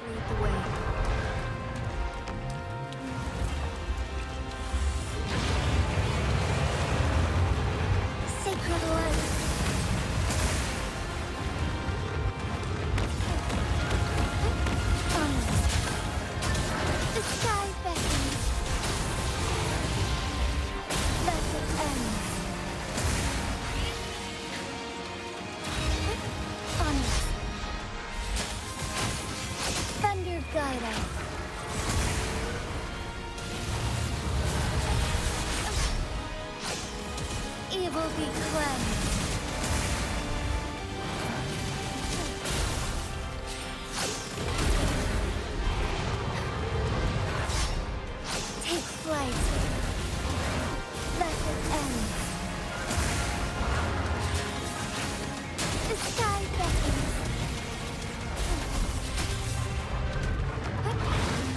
Speaker 8: Lead the way. Sacred light. Onwards. The sky beckons. Let it end. Onwards. Thunder guide us. Evil be cleansed. Take flight. Let it end. The sky beckons.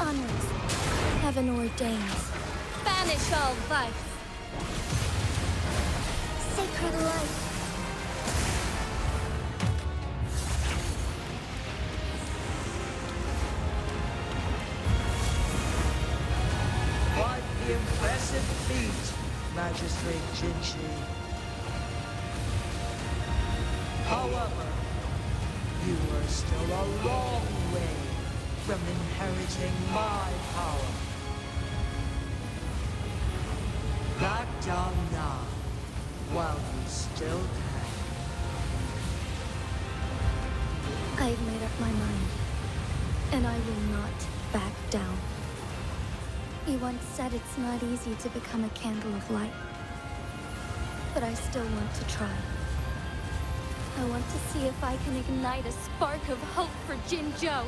Speaker 8: Onwards. Heaven ordains. Banish all vice. Sacred light.
Speaker 12: Quite the impressive feat, Magistrate Jinshi. However, you are still a long way from inheriting my power. Back down now, while you still can.
Speaker 8: I've made up my mind, and I will not back down. You once said it's not easy to become a candle of light, but I still want to try. I want to see if I can ignite a spark of hope for Jinzhou.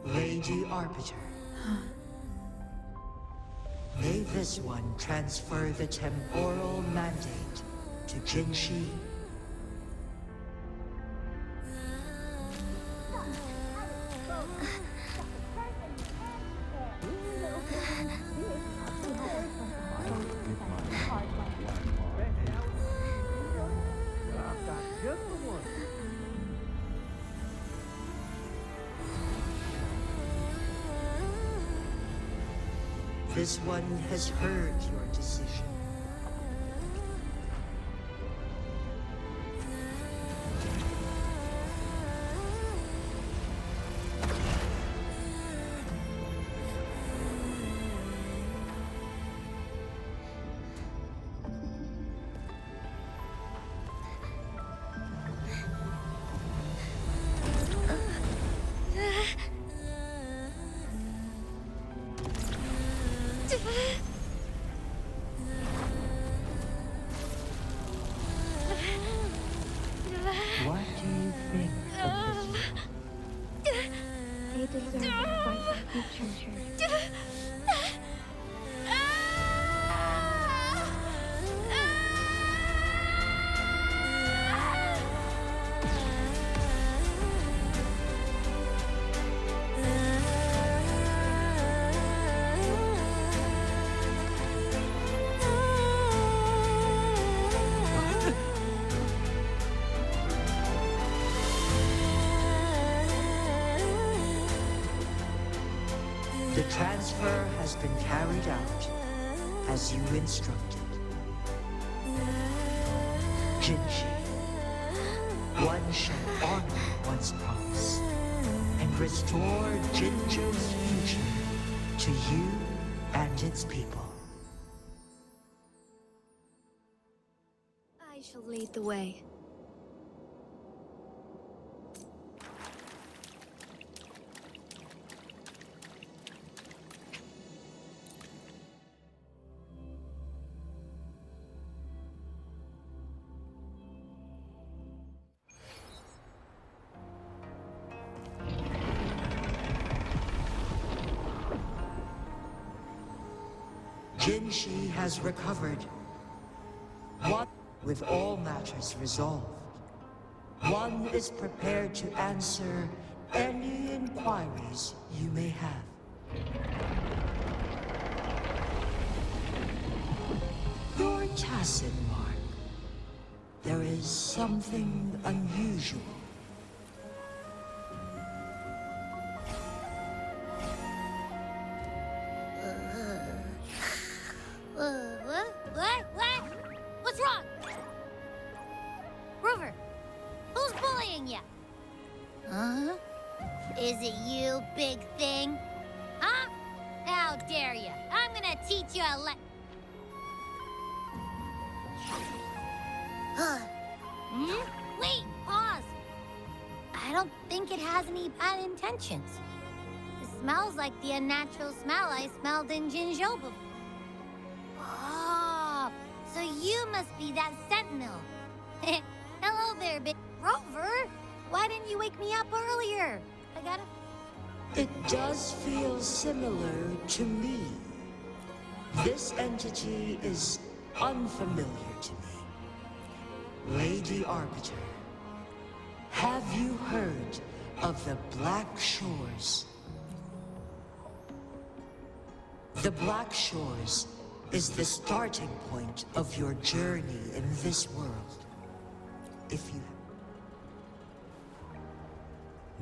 Speaker 12: Lady Arbiter. May this one transfer the temporal mandate to Jinshi. This one has heard your decision. What do you think of this?
Speaker 8: They deserve a bright future.
Speaker 12: The transfer has been carried out as you instructed. Jinshi, one shall honor one's promise and restore Jinjo's future to you and its people.
Speaker 8: I shall lead the way.
Speaker 12: Jinshi has recovered. One with all matters resolved. One is prepared to answer any inquiries you may have. Your tacit, Mark. There is something unusual.
Speaker 1: What? What's wrong? Rover, who's bullying you? Huh? Is it you, big thing? Huh? How dare you? I'm gonna teach you a Wait, pause. I don't think it has any bad intentions. It smells like the unnatural smell I smelled in Jinzhou before. Oh, so you must be that sentinel. Hello there, big Rover. Why didn't you wake me up earlier?
Speaker 12: It does feel similar to me. This entity is unfamiliar to me. Lady Arbiter, have you heard of the Black Shores? The Black Shores is the starting point of your journey in this world. If you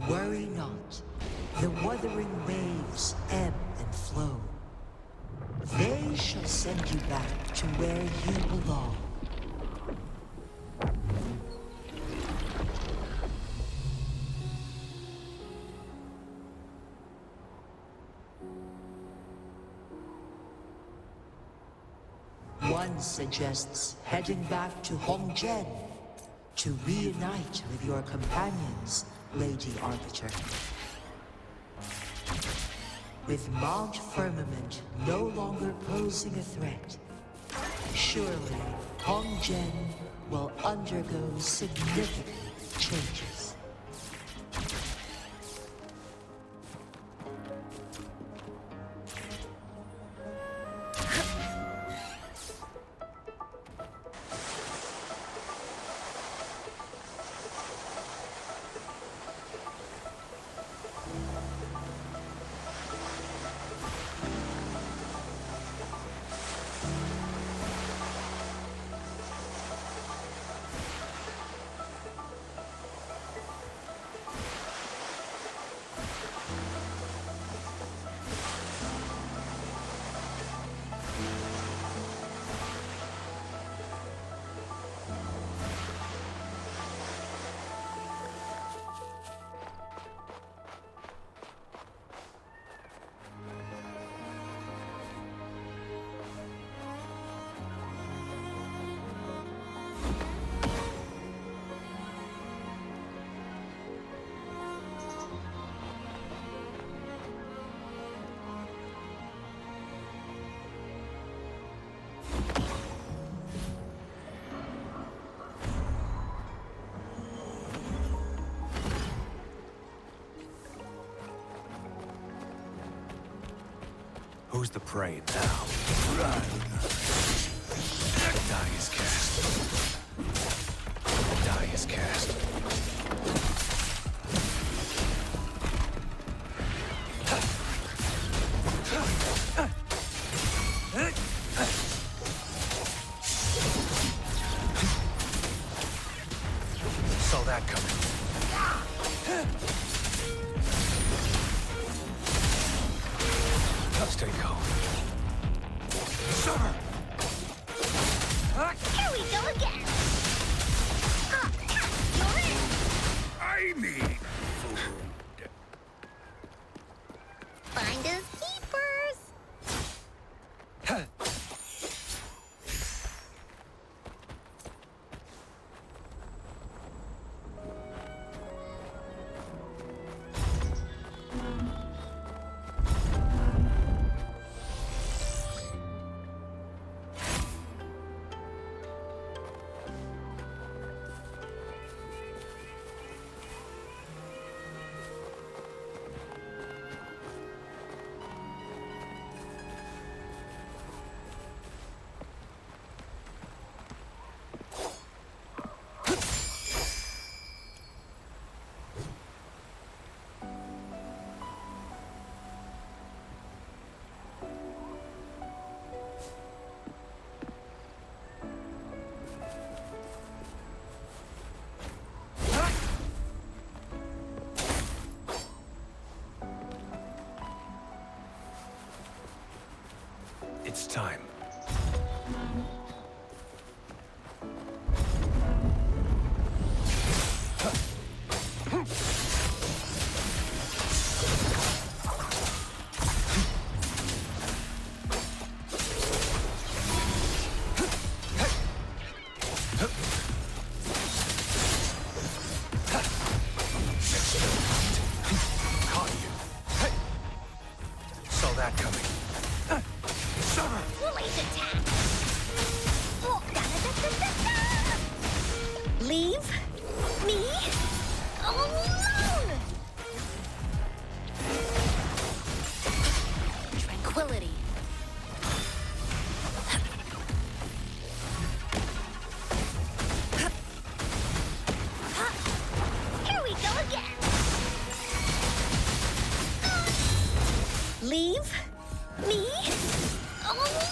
Speaker 12: worry not, the Wuthering Waves ebb and flow. They shall send you back to where you belong. One suggests heading back to Hongzhen to reunite with your companions, Lady Arbiter. With Mount Firmament no longer posing a threat, surely Hongzhen will undergo significant changes.
Speaker 6: Who's the prey now? The die is cast. The die is cast. Saw that coming. Stay calm.
Speaker 7: Summer!
Speaker 1: Here we go again. You're in.
Speaker 7: I need food.
Speaker 1: Finders keepers.
Speaker 6: It's time. Caught you. Hey. Saw that coming. Summer!
Speaker 1: Late attack. Oh, da-da-da-da-da-da. Leave me alone. Tranquility. Here we go again. Leave me alone!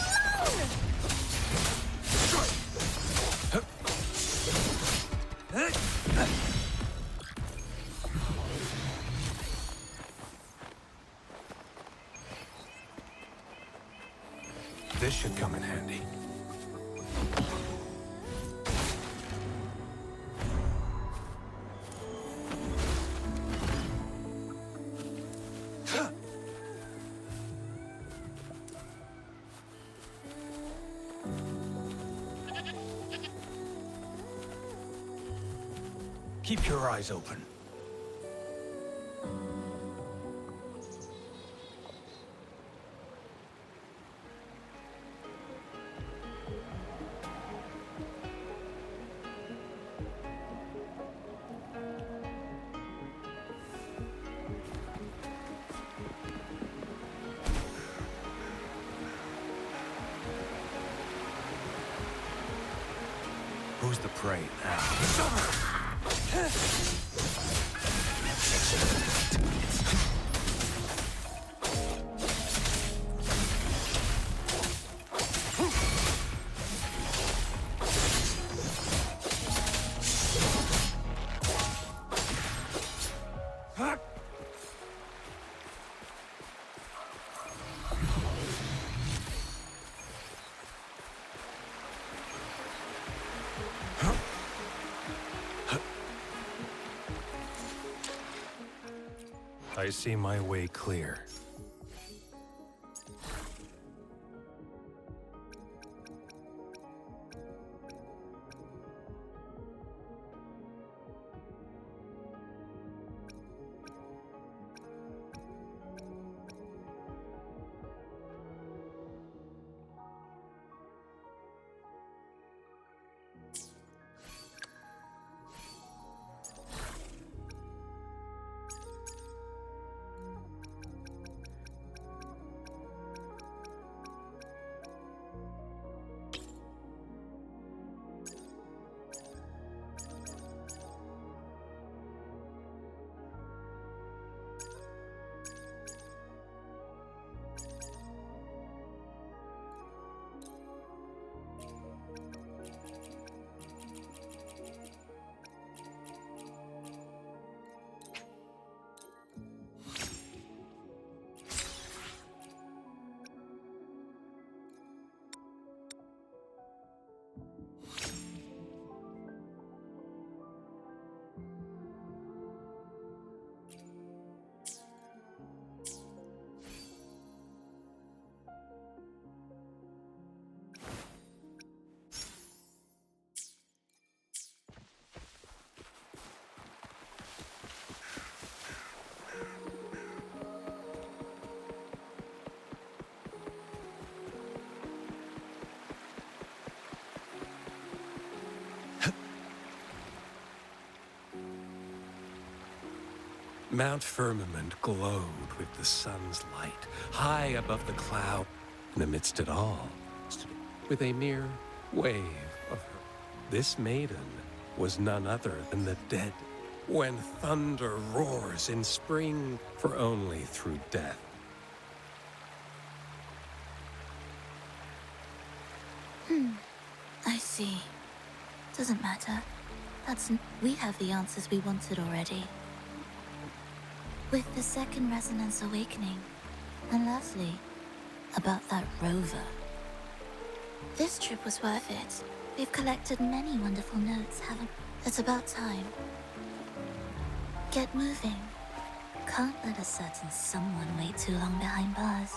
Speaker 6: This should come in handy. Keep your eyes open. Who's the prey now? I see my way clear. Mount Firmament glowed with the sun's light, high above the cloud, and amidst it all, with a mere wave of her. This maiden was none other than the dead. When thunder roars in spring, for only through death.
Speaker 9: I see. Doesn't matter. We have the answers we wanted already. With the second resonance awakening, and lastly, about that rover. This trip was worth it. We've collected many wonderful notes, haven't we? It's about time. Get moving. Can't let a certain someone wait too long behind bars.